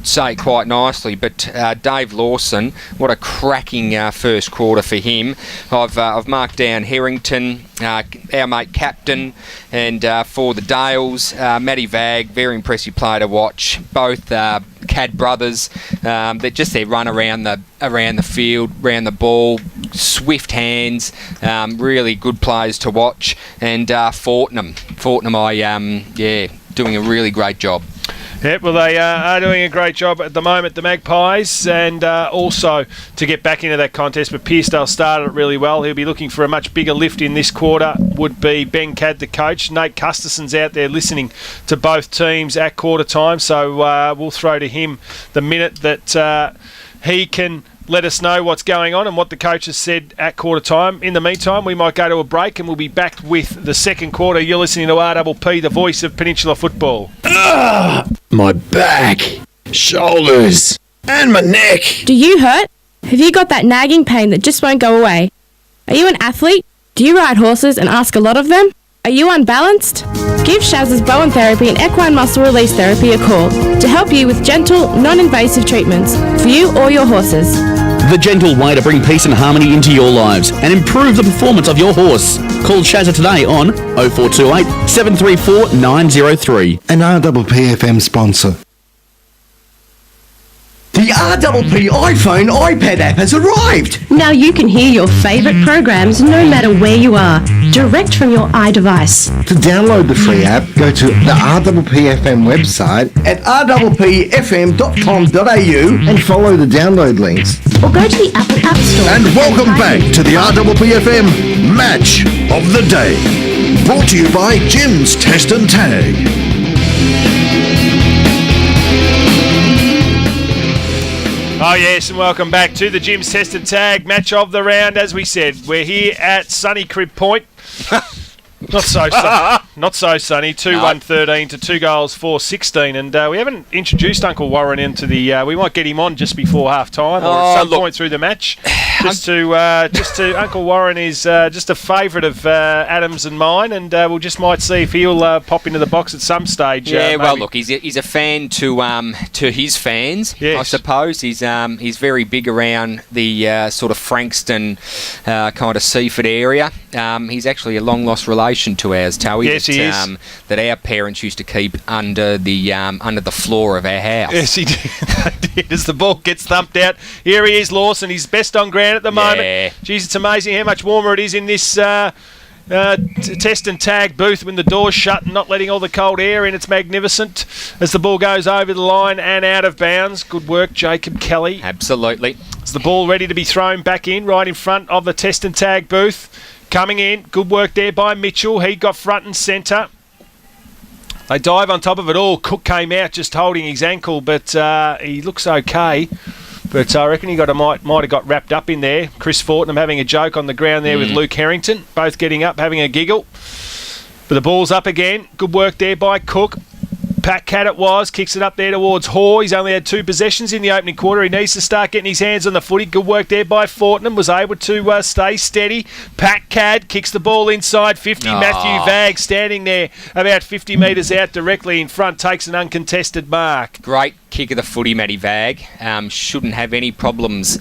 S4: say quite nicely, but Dave Lawson, what a cracking first quarter for him. I've marked down Harrington, our mate Captain, and for the Dales, Matty Vag, very impressive player to watch. Both Cadd brothers, they're just their run around the field, around the ball, swift hands, really good players to watch. And Fortnum, doing a really great job.
S3: Yeah, well, they are doing a great job at the moment, the Magpies, and also to get back into that contest. But Pearcedale started it really well. He'll be looking for a much bigger lift in this quarter, would be Ben Cadd, the coach. Nate Custerson's out there listening to both teams at quarter time, so we'll throw to him the minute that he can let us know what's going on and what the coach has said at quarter time. In the meantime, we might go to a break and we'll be back with the second quarter. You're listening to RPP, the voice of Peninsula football.
S11: My back, shoulders, and my neck.
S12: Do you hurt? Have you got that nagging pain that just won't go away? Are you an athlete? Do you ride horses and ask a lot of them? Are you unbalanced? Give Shaz's Bowen Therapy and Equine Muscle Release Therapy a call to help you with gentle, non-invasive treatments for you or your horses.
S13: The gentle way to bring peace and harmony into your lives and improve the performance of your horse. Call Shazza today on 0428 734 903.
S9: An RPPFM sponsor.
S14: The RPP iPhone iPad app has arrived!
S15: Now you can hear your favourite programs no matter where you are, direct from your iDevice.
S9: To download the free app, go to the RPPFM website
S14: at rppfm.com.au
S9: and follow the download links.
S15: Or go to the Apple App Store.
S10: And welcome back to the RPPFM Match of the Day. Brought to you by Jim's Test and Tag.
S3: Oh yes, and welcome back to the Jim's Test and Tag match of the round. As we said, we're here at sunny CribPoint. Not so sunny. 2-1-13 to 2 goals for 16, and we haven't introduced Uncle Warren into the. We might get him on just before half time or at some point through the match. Just to Uncle Warren is just a favourite of Adam's and mine, and we just might see if he'll pop into the box at some stage.
S4: Yeah, well, look, he's a fan to his fans. Yes. I suppose he's very big around the sort of Frankston kind of Seaford area. He's actually a long lost relation to ours, Towie.
S3: Yes, Yes, he is.
S4: that our parents used to keep under the floor of our house.
S3: Yes, he did. They did. As the ball gets thumped out, here he is, Lawson. He's best on ground at the moment. Jeez, it's amazing how much warmer it is in this test and tag booth when the door's shut and not letting all the cold air in. It's magnificent as the ball goes over the line and out of bounds. Good work, Jacob Kelly.
S4: Absolutely.
S3: Is the ball ready to be thrown back in right in front of the test and tag booth? Coming in. Good work there by Mitchell. He got front and centre. They dive on top of it all. Cook came out just holding his ankle, but he looks okay. But I reckon he might have got wrapped up in there. Chris Fortnum having a joke on the ground there with Luke Harrington. Both getting up, having a giggle. But the ball's up again. Good work there by Cook. Pat Cat it was, kicks it up there towards Hoare. He's only had 2 possessions in the opening quarter. He needs to start getting his hands on the footy. Good work there by Fortnum. Was able to stay steady. Pat Cad kicks the ball inside 50. Matthew Vagg standing there about 50 metres out directly in front. Takes an uncontested mark.
S4: Great kick of the footy, Matty Vagg. Shouldn't have any problems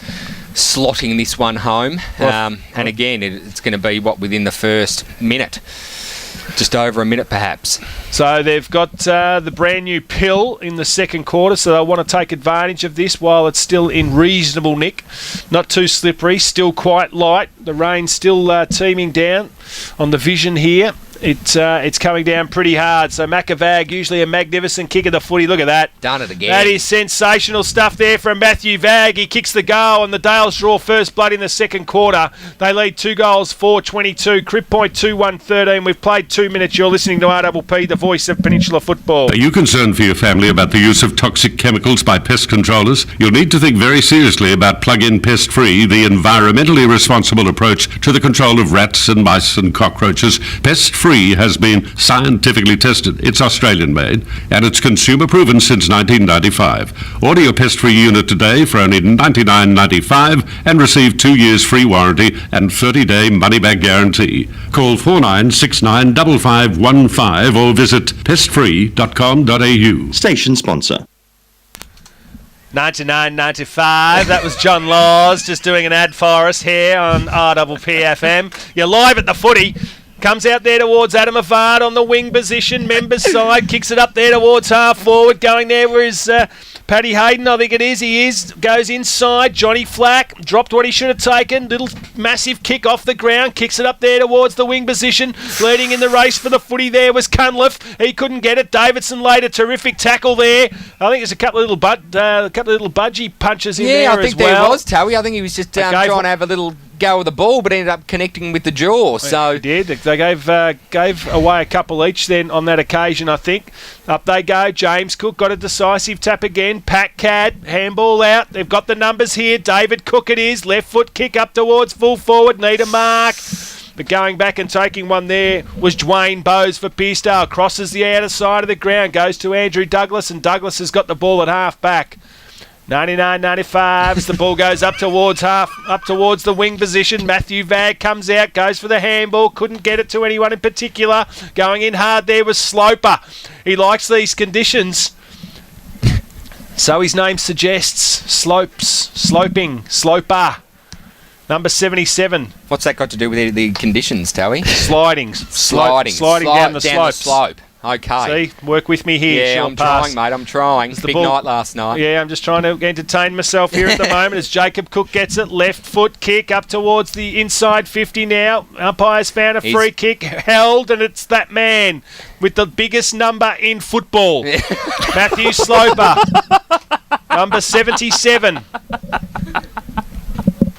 S4: slotting this one home. And again, it's going to be, within the first minute? Just over a minute, perhaps.
S3: So they've got the brand new pill in the second quarter, so they want to take advantage of this while it's still in reasonable nick. Not too slippery, still quite light. The rain's still teeming down on the vision here. It's coming down pretty hard. So Macavag, usually a magnificent kick of the footy. Look at that.
S4: Done it again.
S3: That is sensational stuff there from Matthew Vagg. He kicks the goal and the Dales draw first blood in the second quarter. They lead 2 goals, 4-22. Crib Point 2-1-13. We've played 2 minutes. You're listening to RPP, the voice of Peninsula football.
S2: Are you concerned for your family about the use of toxic chemicals by pest controllers? You'll need to think very seriously about Plug-in Pest Free, the environmentally responsible approach to the control of rats and mice and cockroaches. Pest Free has been scientifically tested. It's Australian made and it's consumer proven since 1995. Order your Pest Free unit today for only $99.95 and receive 2 years free warranty and 30-day money-back guarantee. Call 49695515 or visit pestfree.com.au.
S16: Station sponsor.
S3: 99.95. That was John Laws just doing an ad for us here on RPP FM. You're live at the footy. Comes out there towards Adam Avard on the wing position. Members side. Kicks it up there towards half forward. Going there where is Paddy Hayden, I think it is. He is. Goes inside. Johnny Flack dropped what he should have taken. Little massive kick off the ground. Kicks it up there towards the wing position. Leading in the race for the footy there was Cunliffe. He couldn't get it. Davidson laid a terrific tackle there. I think there's a couple of little budgie punches in there as well.
S4: Yeah, I think there was, Towie. I think he was just trying to have a little go with the ball, but ended up connecting with the jaw. So
S3: he did. They gave away a couple each then on that occasion, I think. Up they go. James Cook got a decisive tap again. Pat Cad, handball out. They've got the numbers here. David Cook it is. Left foot kick up towards full forward. Need a mark. But going back and taking one there was Dwayne Bowes for Pearcedale. Crosses the outer side of the ground. Goes to Andrew Douglas, and Douglas has got the ball at half back. 99-95 as the ball goes up towards the wing position. Matthew Vagg comes out, goes for the handball, couldn't get it to anyone in particular. Going in hard there was Sloper. He likes these conditions, so his name suggests. Sloper. Number 77.
S4: What's that got to do with the conditions, Towie?
S3: Sliding down the slope.
S4: Okay.
S3: See, work with me here.
S4: Yeah, I'm trying, mate. I'm trying. Big night last night.
S3: Yeah, I'm just trying to entertain myself here at the moment as Jacob Cook gets it. Left foot kick up towards the inside 50 now. Umpire's found a free kick held, and it's that man with the biggest number in football. Matthew Sloper. Number 77.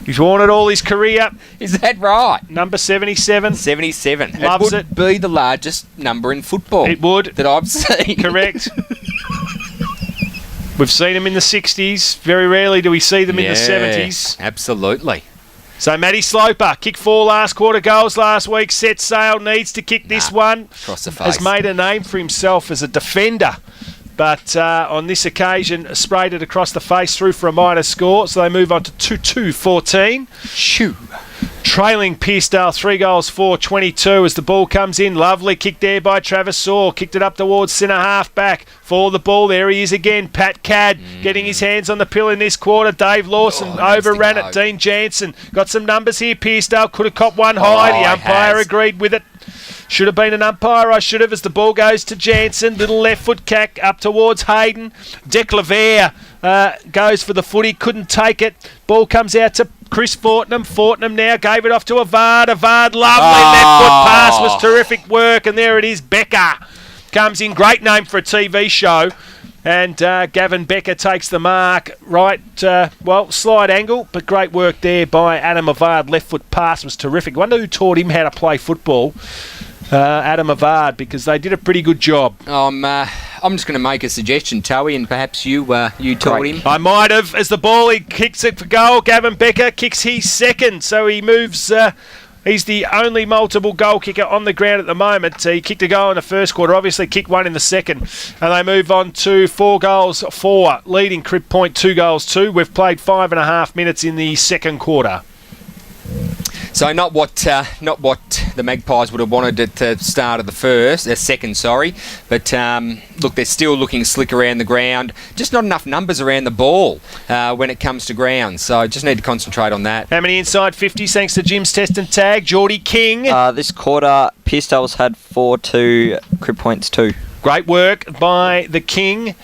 S3: He's worn it all his career.
S4: Is that right?
S3: Number 77.
S4: 77.
S3: Loves
S4: it. Would be the largest number in football.
S3: It would.
S4: That I've seen.
S3: Correct. We've seen them in the 60s. Very rarely do we see them in the 70s.
S4: Absolutely.
S3: So Matty Sloper, kick 4 last quarter goals last week. Set sail, needs to kick this one.
S4: Across the face.
S3: Has made a name for himself as a defender. But on this occasion, sprayed it across the face through for a minor score. So they move on to 2-2-14.
S4: Shoo.
S3: Trailing Pearcedale 3 goals, 4-22 as the ball comes in. Lovely kick there by Travis Saw. Kicked it up towards centre half back. For the ball, there he is again. Pat Cad getting his hands on the pill in this quarter. Dave Lawson overran it. Dean Jansen got some numbers here. Pearcedale could have copped one high. The umpire agreed with it. Should have been an umpire, I should have, as the ball goes to Jansen. Little left foot cack up towards Hayden. Declavere goes for the footy, couldn't take it. Ball comes out to Chris Fortnum. Fortnum now gave it off to Avard. Avard, lovely left foot pass, was terrific work. And there it is, Becker comes in. Great name for a TV show. And Gavin Becker takes the mark. Right, slight angle, but great work there by Adam Avard. Left foot pass was terrific. Wonder who taught him how to play football. Adam Avard, because they did a pretty good job.
S4: I'm just going to make a suggestion, Towie, and perhaps you taught him.
S3: I might have. As the ball, he kicks it for goal. Gavin Becker kicks his second, so he moves... He's the only multiple goal kicker on the ground at the moment. He kicked a goal in the first quarter, obviously kicked one in the second. And they move on to 4 goals 4, leading Crib Point 2 goals 2. We've played 5.5 minutes in the second quarter.
S4: So not what the Magpies would have wanted at the start of the second, But look, they're still looking slick around the ground. Just not enough numbers around the ball when it comes to ground. So just need to concentrate on that.
S3: How many inside 50s thanks to Jim's test and tag? Geordie King.
S5: This quarter, Pearcedale's had 4-2, Crib Point's 2.
S3: Great work by the King.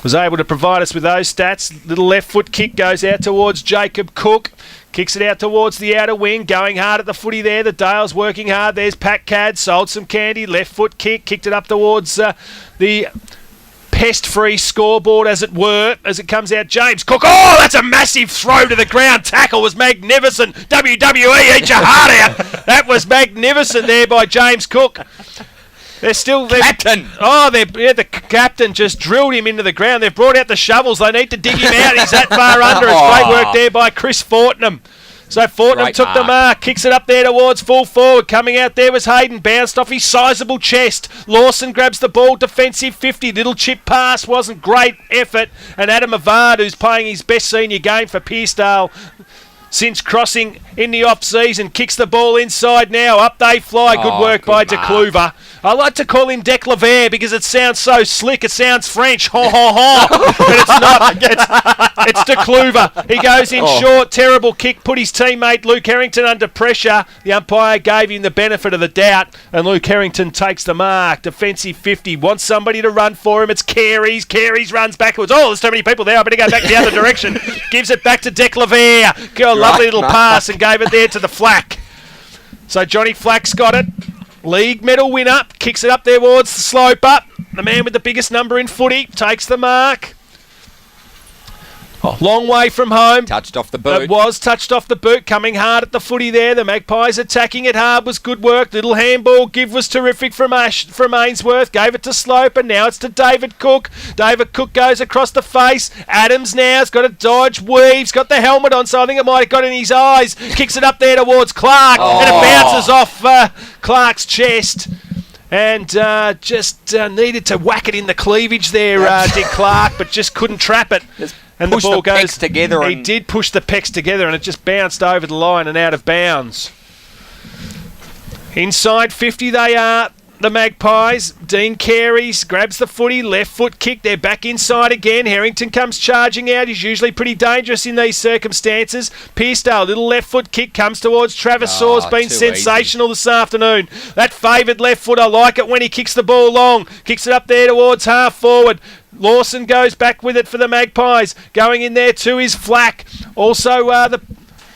S3: Was able to provide us with those stats. Little left foot kick goes out towards Jacob Cook. Kicks it out towards the outer wing. Going hard at the footy there. The Dale's working hard. There's Pat Cad. Sold some candy. Left foot kick. Kicked it up towards the pest-free scoreboard, as it were, as it comes out. James Cook. Oh, that's a massive throw to the ground. Tackle was magnificent. WWE, eat your heart out. That was magnificent there by James Cook. They're still...
S4: Captain!
S3: The captain just drilled him into the ground. They've brought out the shovels. They need to dig him out. He's that far under. It's great work there by Chris Fortnum. So Fortnum took the mark, kicks it up there towards full forward. Coming out there was Hayden, bounced off his sizable chest. Lawson grabs the ball, defensive 50. Little chip pass, wasn't great effort. And Adam Avard, who's playing his best senior game for Pearcedale since crossing in the off-season, kicks the ball inside now. Up they fly. Good work by DeCluver. I like to call him Declavere because it sounds so slick. It sounds French. Ho, ho, ho. But it's not. It's DeCluver. He goes in short. Terrible kick. Put his teammate Luke Harrington under pressure. The umpire gave him the benefit of the doubt, and Luke Harrington takes the mark. Defensive 50. Wants somebody to run for him. It's Carey's. Carey's runs backwards. Oh, there's so many people there. I better go back the other direction. Gives it back to Declavere. Go, lovely little pass, and gave it there to the Flack. So Johnny Flack's got it. League medal winner. Kicks it up there towards the slope up. The man with the biggest number in footy takes the mark. Long way from home.
S4: Touched off the boot.
S3: It was touched off the boot. Coming hard at the footy there. The Magpies attacking it hard was good work. Little handball give was terrific from Ainsworth. Gave it to Slope, and now it's to David Cook. David Cook goes across the face. Adams now's got a dodge. Weaves. Got the helmet on, so I think it might have got in his eyes. Kicks it up there towards Clark, and it bounces off Clark's chest. And just needed to whack it in the cleavage there, Dick Clark, but just couldn't trap it. And the ball goes
S4: together.
S3: He did push the pecs together, and it just bounced over the line and out of bounds. Inside 50 they are, the Magpies. Dean Carey's grabs the footy, left foot kick. They're back inside again. Harrington comes charging out. He's usually pretty dangerous in these circumstances. Pearcedale, little left foot kick comes towards Travis Saw's been sensational this afternoon. That favoured left foot, I like it when he kicks the ball long. Kicks it up there towards half forward. Lawson goes back with it for the Magpies. Going in there too is Flack. Also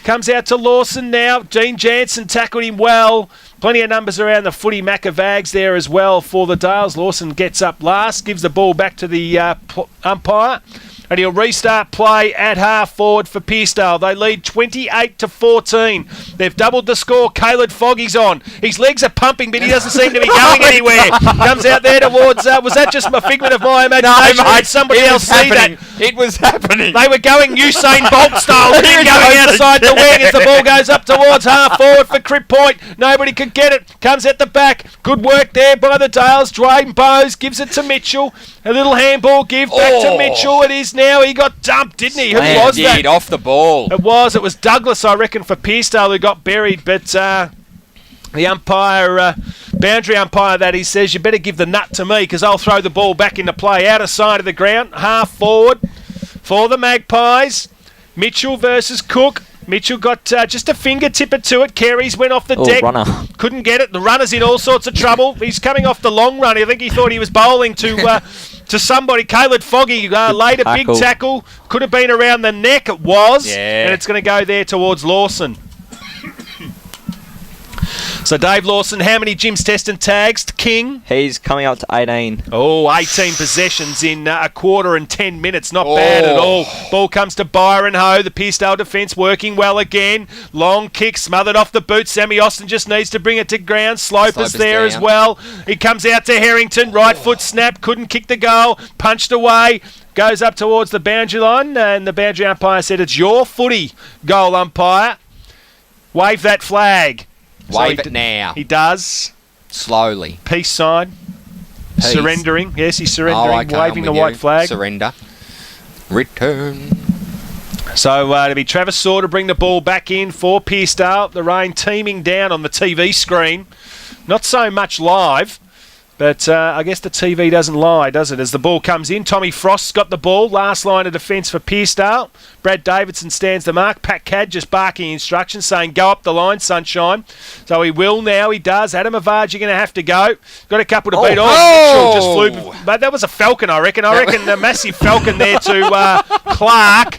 S3: comes out to Lawson now. Dean Jansen tackled him well. Plenty of numbers around the footy. Macavags there as well for the Dales. Lawson gets up last, gives the ball back to the umpire, and he'll restart play at half forward for Pearcedale. They lead 28-14. They've doubled the score. Caleb Foggy's on. His legs are pumping, but he doesn't seem to be going anywhere. Comes out there towards... was that just a figment of my imagination?
S4: No,
S3: Did somebody else see that?
S4: It was happening.
S3: They were going Usain Bolt style, going outside the wing as the ball goes up towards half forward for Crib Point. Nobody could get it. Comes at the back. Good work there by the Dales. Dwayne Bowes gives it to Mitchell. A little handball give back to Mitchell. It is now. He got dumped, didn't he? Who was that?
S4: Off the ball.
S3: It was Douglas, I reckon, for Pearcedale, who got buried. But the umpire, boundary umpire, that he says, you better give the nut to me because I'll throw the ball back into play. Outer side of the ground, half forward for the Magpies. Mitchell versus Cook. Mitchell got just a fingertip it to it. Carey's went off the
S5: Oh,
S3: deck.
S5: runner.
S3: Couldn't get it. The runner's in all sorts of trouble. He's coming off the long run. I think he thought he was bowling to somebody. Caleb Foggy laid a big tackle. Could have been around the neck. It was.
S4: Yeah.
S3: And it's going to go there towards Lawson. So Dave Lawson, how many Jim's test and tags? King?
S5: He's coming up to 18.
S3: Oh, 18 possessions in a quarter and 10 minutes. Not bad at all. Ball comes to Byron Ho. The Pearcedale defence working well again. Long kick smothered off the boot. Sammy Austin just needs to bring it to ground. Sloper's there as well. He comes out to Harrington. Right foot snap. Couldn't kick the goal. Punched away. Goes up towards the boundary line. And the boundary umpire said, it's your footy, goal umpire. Wave that flag.
S4: Wave it now.
S3: He does.
S4: Slowly.
S3: Peace sign.
S4: Peace.
S3: Surrendering. Yes, he's surrendering.
S4: Okay,
S3: waving the
S4: I'm with
S3: white
S4: you.
S3: flag.
S4: Surrender. Return.
S3: So it'll be Travis Saw to bring the ball back in for Pearcedale. The rain teeming down on the TV screen. Not so much live, but I guess the TV doesn't lie, does it? As the ball comes in, Tommy Frost's got the ball. Last line of defence for Pearcedale. Brad Davidson stands the mark. Pat Cadd just barking instructions, saying go up the line, sunshine. So he will now. He does. Adam Avard, you're going to have to go. Got a couple to beat. Mitchell just flew. But that was a falcon, I reckon. I reckon a massive falcon there to Clark.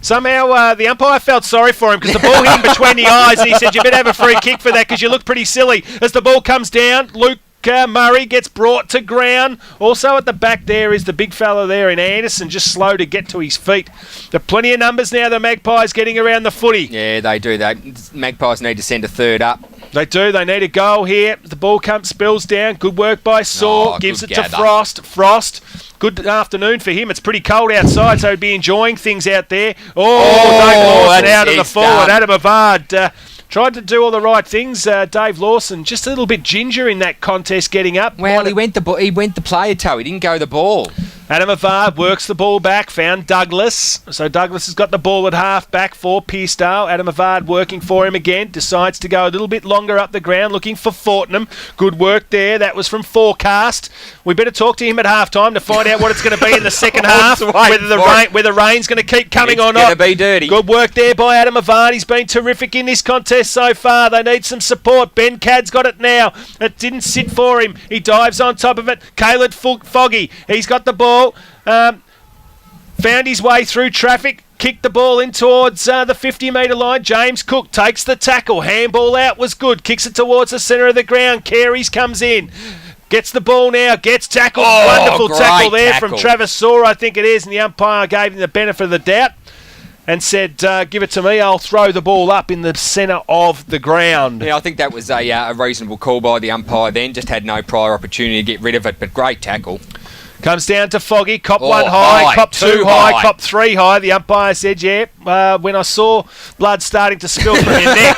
S3: Somehow the umpire felt sorry for him because the ball hit him between the eyes, and he said, you better have a free kick for that because you look pretty silly. As the ball comes down, Luke Murray gets brought to ground. Also at the back there is the big fella there in Anderson, just slow to get to his feet. There are plenty of numbers now, the Magpies getting around the footy.
S4: Yeah, they do that. Magpies need to send a third up.
S3: They do. They need a goal here. The ball spills down. Good work by Saw. Gives it to Frost. Frost. Good afternoon for him. It's pretty cold outside, so he'd be enjoying things out there. Dave Lawson out of the forward. Adam Avard tried to do all the right things. Dave Lawson just a little bit ginger in that contest getting up.
S4: Well, he went the player toe. He didn't go the ball.
S3: Adam Avard works the ball back, found Douglas. So Douglas has got the ball at half back for Pearcedale. Adam Avard working for him again. Decides to go a little bit longer up the ground, looking for Fortnum. Good work there. That was from Forecast. We better talk to him at half time to find out what it's going to be in the second half. Whether the rain's going to keep coming or not.
S4: It's going to be dirty.
S3: Good work there by Adam Avard. He's been terrific in this contest so far. They need some support. Ben Cadd's got it now. It didn't sit for him. He dives on top of it. Caleb Foggy. He's got the ball. Found his way through traffic. Kicked the ball in towards the 50-metre line. James Cook takes the tackle. Handball out was good. Kicks it towards the centre of the ground. Carey's comes in. Gets the ball now. Gets tackled. Wonderful tackle there from Travis Saw, I think it is. And the umpire gave him the benefit of the doubt and said, give it to me. I'll throw the ball up in the centre of the ground.
S4: Yeah, I think that was a reasonable call by the umpire then. Just had no prior opportunity to get rid of it, but great tackle.
S3: Comes down to Foggy, cop one high, cop two high, cop three high. The umpire said, when I saw blood starting to spill from your neck,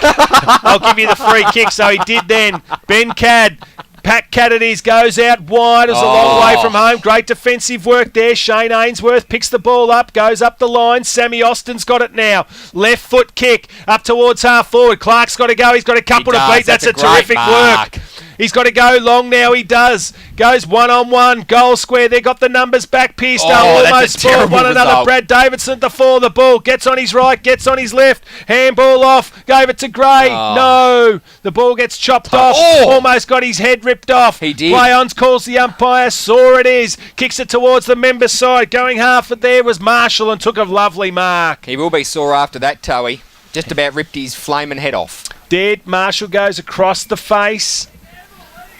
S3: I'll give you the free kick. So he did then. Ben Cadd. Pat Caddis goes out wide. It was a long way from home. Great defensive work there. Shane Ainsworth picks the ball up, goes up the line. Sammy Austin's got it now. Left foot kick up towards half forward. Clark's got to go. He's got a couple to beat. That's a terrific work. He's got to go long now. He does. Goes one-on-one. Goal square. They got the numbers back. Pearcedale almost scored one another.
S4: Result.
S3: Brad Davidson to for the ball. Gets on his right. Gets on his left. Handball off. Gave it to Gray. No. The ball gets chopped off. Almost got his head ripped off.
S4: He did.
S3: Play on calls the umpire. Saw it is. Kicks it towards the member side. Going half it there was Marshall and took a lovely mark.
S4: He will be sore after that, Toey. Just about ripped his flaming head off.
S3: Dead. Marshall goes across the face.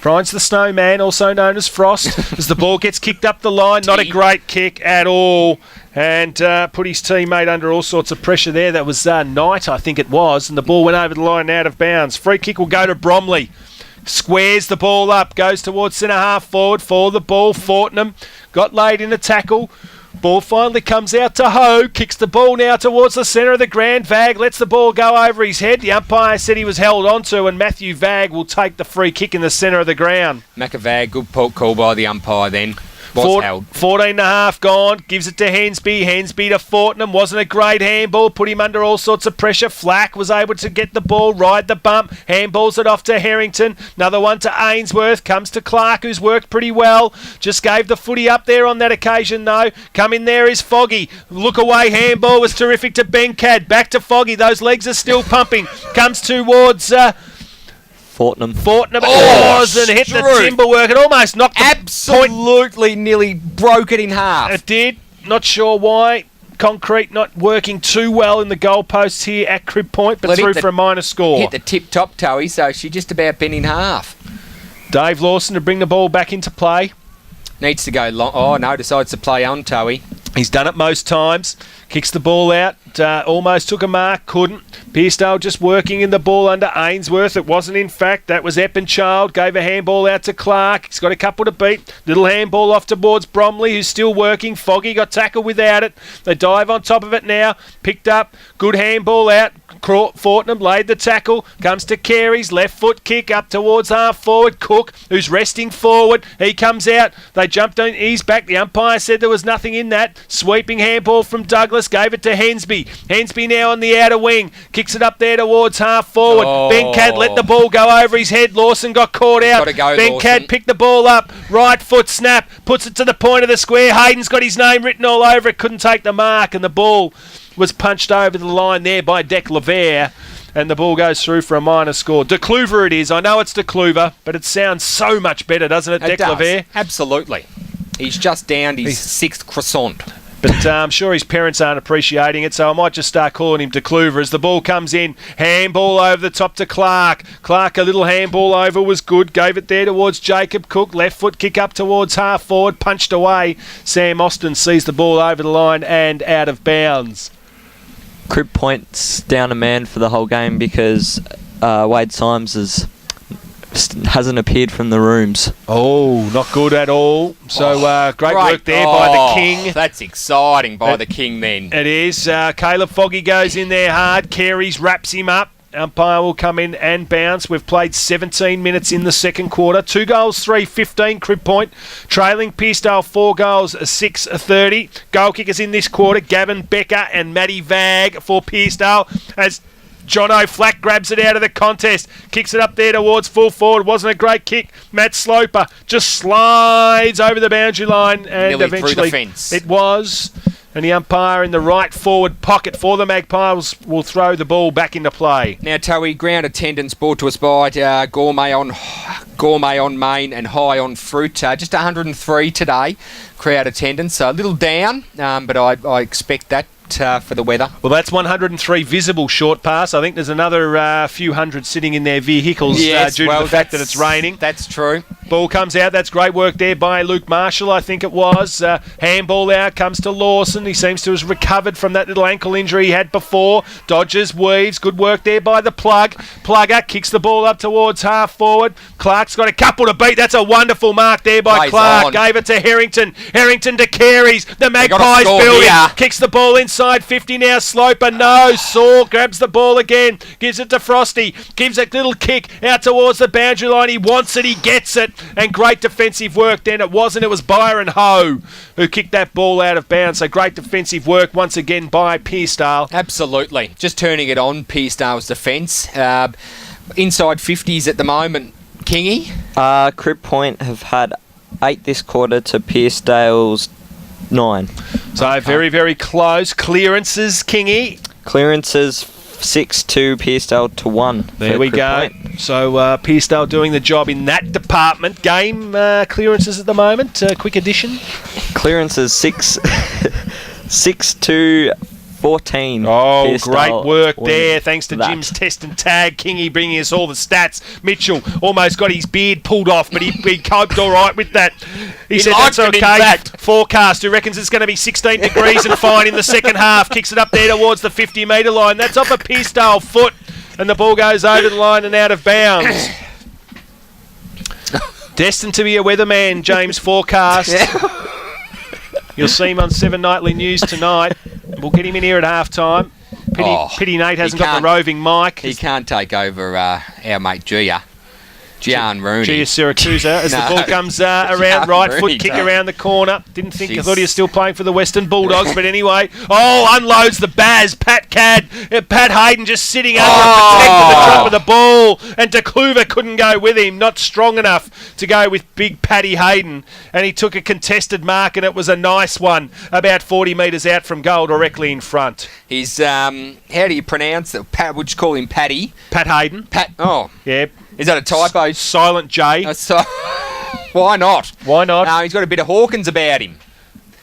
S3: Finds the snowman, also known as Frost, as the ball gets kicked up the line. Not a great kick at all. And put his teammate under all sorts of pressure there. That was Knight, I think it was. And the ball went over the line and out of bounds. Free kick will go to Bromley. Squares the ball up. Goes towards centre half forward for the ball. Fortnum got laid in a tackle. Ball finally comes out to Ho. Kicks the ball now towards the centre of the ground. Vag lets the ball go over his head. The umpire said he was held onto, and Matthew Vag will take the free kick in the centre of the ground.
S4: Macavag, good call by the umpire then. held.
S3: 14.5 gone. Gives it to Hensby. Hensby to Fortnum. Wasn't a great handball. Put him under all sorts of pressure. Flack was able to get the ball, ride the bump. Handballs it off to Harrington. Another one to Ainsworth. Comes to Clark, who's worked pretty well. Just gave the footy up there on that occasion, though. Come in there is Foggy. Look away. Handball was terrific to Bencad. Back to Foggy. Those legs are still pumping. Comes towards...
S5: Fortnum.
S3: And hit the timber work. It almost knocked the
S4: Absolutely nearly broke it in half.
S3: It did. Not sure why. Concrete not working too well in the goalposts here at Crib Point, but through for a minor score.
S4: Hit the tip-top, Towie, so she just about bent in half.
S3: Dave Lawson to bring the ball back into play.
S4: Needs to go long. Oh, no, decides to play on, Towie.
S3: He's done it most times. Kicks the ball out. Almost took a mark. Couldn't. Pearcedale just working in the ball under Ainsworth. It wasn't, in fact. That was Eppenchild. Gave a handball out to Clark. He's got a couple to beat. Little handball off towards Bromley, who's still working. Foggy got tackled without it. They dive on top of it now. Picked up. Good handball out. Fortnum laid the tackle. Comes to Carey's left foot kick up towards half forward. Cook, who's resting forward. He comes out. They jumped on. He's back. The umpire said there was nothing in that. Sweeping handball from Douglas. Gave it to Hensby. Hensby now on the outer wing. Kicks it up there towards half forward. Bencad let the ball go over his head. Lawson got caught out. Bencad picked the ball up. Right foot snap. Puts it to the point of the square. Hayden's got his name written all over it. Couldn't take the mark, and the ball was punched over the line there by Dec Levere, and the ball goes through for a minor score. De Kluver it is. I know it's De Kluver, but it sounds so much better, doesn't it, Dec Levere?
S4: Absolutely. He's just downed his sixth croissant.
S3: But I'm sure his parents aren't appreciating it, so I might just start calling him De Kluver as the ball comes in. Handball over the top to Clark. Clark, a little handball over was good. Gave it there towards Jacob Cook. Left foot kick up towards half forward. Punched away. Sam Austin sees the ball over the line and out of bounds.
S5: Crib Point's down a man for the whole game because Wade Symes hasn't appeared from the rooms.
S3: Oh, not good at all. So great work there by the King.
S4: That's exciting by the King then.
S3: It is. Caleb Foggy goes in there hard. Carey's wraps him up. Umpire will come in and bounce. We've played 17 minutes in the second quarter. 2 goals, 3-15, Crib Point. Trailing Pearcedale 4 goals, 6-30. Goal kickers in this quarter, Gavin Becker and Matty Vag for Pearcedale as Jono Flack grabs it out of the contest. Kicks it up there towards full forward. Wasn't a great kick. Matt Sloper just slides over the boundary line and
S4: nearly
S3: eventually
S4: through the fence.
S3: It was. And the umpire in the right forward pocket for the Magpies will throw the ball back into play.
S4: Now, Towie, ground attendance brought to us by Gourmet on Main and High on Fruit. Just 103 today, crowd attendance. A little down, but I expect that for the weather.
S3: Well, that's 103 visible short pass. I think there's another few hundred sitting in their vehicles due to the fact that it's raining.
S4: That's true.
S3: Ball comes out. That's great work there by Luke Marshall, I think it was. Handball out, comes to Lawson. He seems to have recovered from that little ankle injury he had before. Dodges, weaves. Good work there by the plug. Plugger kicks the ball up towards half forward. Clark's got a couple to beat. That's a wonderful mark there by Clark. Gave it to Harrington. Harrington to Carey's. The Magpies building. Kicks the ball inside 50 now. Sloper, no. Saw grabs the ball again. Gives it to Frosty. Gives a little kick out towards the boundary line. He wants it. He gets it. And great defensive work then. It was Byron Ho who kicked that ball out of bounds. So great defensive work once again by Pearcedale.
S4: Absolutely. Just turning it on, Pearcedale's defence. Inside 50s at the moment. Kingy?
S5: Crib Point have had 8 this quarter to Pearcedale's 9.
S3: So very, very close. Clearances, Kingy.
S5: Clearances 6-2, Pearcedale to 1.
S3: There we go.
S5: Point.
S3: So Pearcedale doing the job in that department. Game clearances at the moment. Quick addition.
S5: Clearances 6-2. 14.
S3: Oh,
S5: Pearcedale
S3: great work there. Thanks to Jim's test and tag. Kingy bringing us all the stats. Mitchell almost got his beard pulled off, but he coped all right with that. He said that's okay. Forecast, who reckons it's going to be 16 degrees and fine in the second half. Kicks it up there towards the 50-metre line. That's off a Pearcedale foot, and the ball goes over the line and out of bounds. Destined to be a weatherman, James Forecast. You'll see him on 7 Nightly News tonight. We'll get him in here at half-time. Pity Nate hasn't got the roving mic.
S4: He can't take over our mate Gia. Gian Rooney.
S3: Gia Siracusa as
S4: No.
S3: the ball comes around
S4: Gian
S3: right
S4: Rooney,
S3: foot, kick
S4: don't.
S3: around the corner. Didn't think, I
S4: Jeez.
S3: thought he was still playing for the Western Bulldogs, but anyway. Unloads the Baz. Pat Hayden just sitting under and protected the drop of the ball, and DeCluver couldn't go with him, not strong enough to go with big Paddy Hayden, and he took a contested mark, and it was a nice one, about 40 metres out from goal, directly in front.
S4: He's, how do you pronounce it? Would you call him Paddy?
S3: Pat Hayden. Yeah.
S4: Is that a typo?
S3: Silent J.
S4: Why not?
S3: Why not?
S4: No, he's got a bit of Hawkins about him.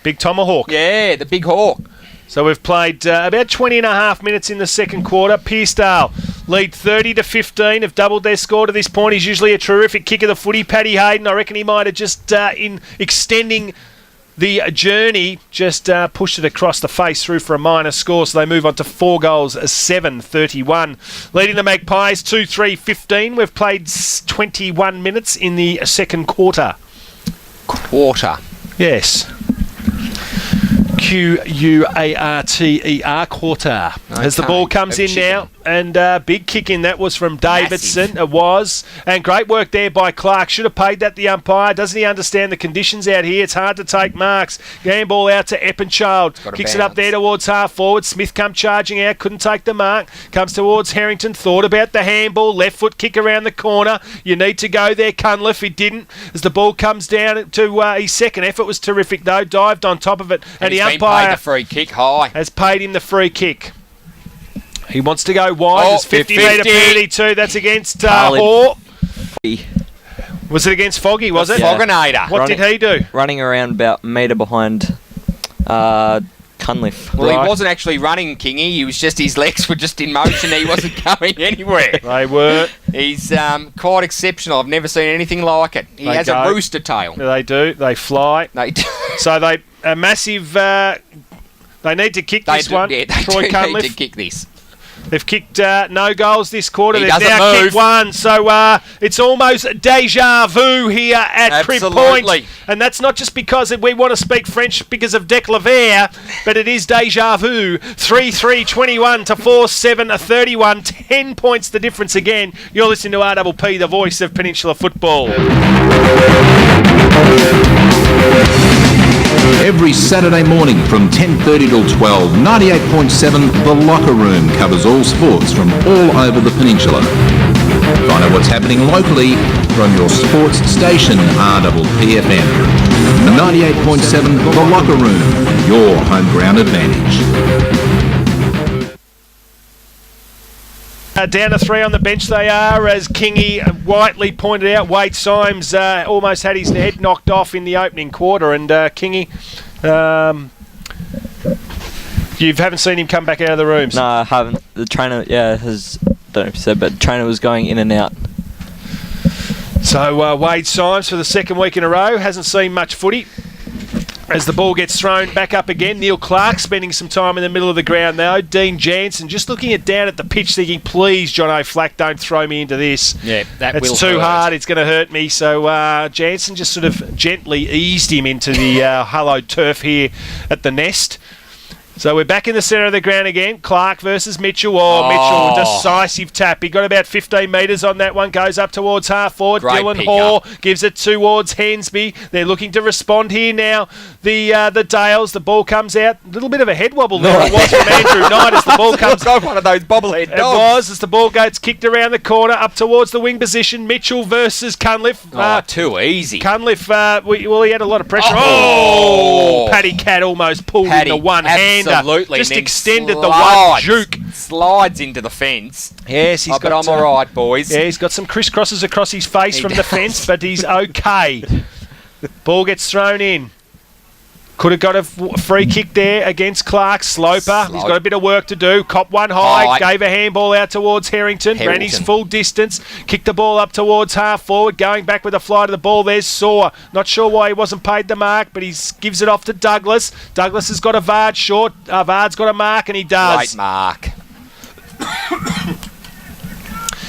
S3: Big Tomahawk.
S4: Yeah, the big hawk.
S3: So we've played about 20 and a half minutes in the second quarter. Pearcedale lead 30-15, have doubled their score to this point. He's usually a terrific kick of the footy. Paddy Hayden, I reckon he might have just, in extending the journey, just pushed it across the face through for a minor score, so they move on to 4 goals, 7-31. Leading the Magpies 2-3-15. We've played 21 minutes in the second quarter. Yes. Quarter, quarter. As the ball comes in now, and big kick in, that was from Davidson. It was, and great work there by Clark. Should have paid that, the umpire. Doesn't he understand the conditions out here? It's hard to take marks. Handball out to Eppenchild. Kicks it up there towards half forward. Smith come charging out, couldn't take the mark. Comes towards Harrington, thought about the handball. Left foot kick around the corner. You need to go there, Cunliffe. He didn't. As the ball comes down to his second effort was terrific though. Dived on top of it, and the umpire
S4: paid the free kick high.
S3: Has paid him the free kick. He wants to go wide. It's 50-metre penalty too. That's against Hoare. Was it against Foggy, was it?
S4: Fogginator.
S3: What did he do?
S5: Running around about a metre behind Cunliffe.
S4: Well, he wasn't actually running, Kingy. He was just, his legs were just in motion. He wasn't going anywhere.
S3: They were.
S4: He's quite exceptional. I've never seen anything like it. He has a rooster tail.
S3: They do. They fly.
S4: They do.
S3: So a massive... they need to kick this one.
S4: Yeah, they
S3: Troy
S4: do
S3: Cunliffe.
S4: need to kick this.
S3: They've kicked no goals this quarter.
S4: He
S3: They've
S4: doesn't
S3: now
S4: move.
S3: kicked one. So it's almost deja vu here at CribPoint. And that's not just because we want to speak French because of Declaver, but it is deja vu. 3-3-21 to 4-7-31. 10 points the difference again. You're listening to RPP, the voice of Peninsula football.
S2: Every Saturday morning from 10:30 till 12, 98.7 The Locker Room covers all sports from all over the peninsula. Find out what's happening locally from your sports station, RPPFM. 98.7 The Locker Room, your home ground advantage.
S3: Down to 3 on the bench they are, as Kingy rightly pointed out. Wade Symes almost had his head knocked off in the opening quarter, and Kingy, you haven't seen him come back out of the rooms?
S5: No, I haven't. The trainer, has, don't know if you said, but the trainer was going in and out.
S3: So Wade Symes for the second week in a row hasn't seen much footy. As the ball gets thrown back up again, Neil Clark spending some time in the middle of the ground now. Dean Jansen just looking down at the pitch thinking, please, John O'Flack, don't throw me into this.
S4: Yeah,
S3: it's too hard. It's going to hurt me. So Jansen just sort of gently eased him into the hallowed turf here at the Nest. So we're back in the centre of the ground again. Clark versus Mitchell. Mitchell, decisive tap. He got about 15 metres on that one. Goes up towards half forward.
S4: Great
S3: Dylan
S4: pick
S3: Hoare
S4: up.
S3: gives it towards Hensby. They're looking to respond here now. The Dales. The ball comes out. A little bit of a head wobble there. It was from Andrew Knight as the ball comes.
S4: Got one of those bobblehead dogs.
S3: It was as the ball gets kicked around the corner up towards the wing position. Mitchell versus Cunliffe.
S4: Too easy.
S3: Cunliffe. He had a lot of pressure. Paddy Cat almost pulled in the one-hander.
S4: Absolutely.
S3: Just extended the one juke.
S4: Slides into the fence.
S3: Yes,
S4: but I'm all right, boys.
S3: Yeah, he's got some crisscrosses across his face from the fence, but he's okay. Ball gets thrown in. Could have got a free kick there against Clark. Sloper. He's got a bit of work to do. Cop one high. Gave a handball out towards Harrington. Ran his full distance. Kicked the ball up towards half forward. Going back with a fly to the ball. There's Saw. Not sure why he wasn't paid the mark, but he gives it off to Douglas. Douglas has got a Vard short. Vard's got a mark, and he does.
S4: Great mark.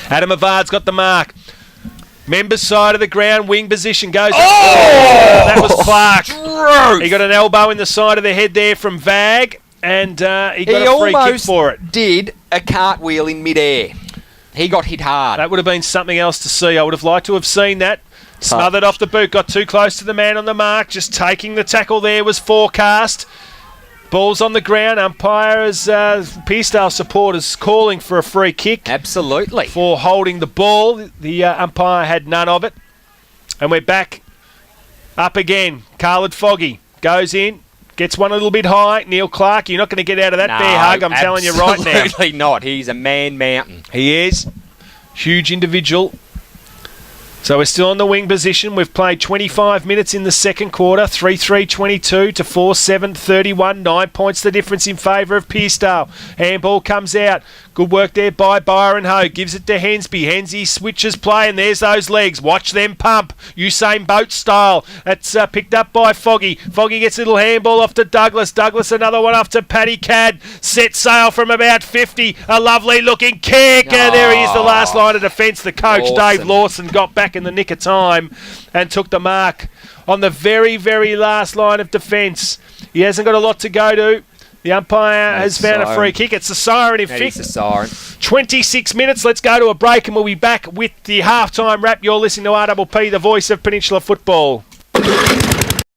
S3: Adam Avard's got the mark. Members side of the ground, wing position goes up. That was Clark. He got an elbow in the side of the head there from Vag, and he got a free kick for it.
S4: Did a cartwheel in midair. He got hit hard.
S3: That would have been something else to see. I would have liked to have seen that. Smothered off the boot, got too close to the man on the mark. Just taking the tackle there was forecast. Ball's on the ground. Umpires, Pearcedale supporters calling for a free kick.
S4: Absolutely. For
S3: holding the ball. The umpire had none of it. And we're back up again. Khalid Foggy goes in. Gets one a little bit high. Neil Clark, you're not going to get out of that bear hug, I'm telling you right now.
S4: Absolutely not. He's a man mountain.
S3: He is. Huge individual. So we're still on the wing position. We've played 25 minutes in the second quarter. 3-3-22 to 4-7-31. 9 points the difference in favour of Pearcedale. Handball comes out. Good work there by Byron Ho. Gives it to Hensby. Hensby switches play, and there's those legs. Watch them pump. Usain Bolt style. That's picked up by Foggy. Foggy gets a little handball off to Douglas. Douglas another one off to Paddy Cadd. Set sail from about 50. A lovely looking kick. And there he is, the last line of defence. The coach, Dave Lawson, got back in the nick of time and took the mark on the very, very last line of defence. He hasn't got a lot to go to. The umpire has found a free kick. It's a siren in fact.
S4: It's a siren.
S3: 26 minutes. Let's go to a break and we'll be back with the halftime wrap. You're listening to RPP, the voice of Peninsula football.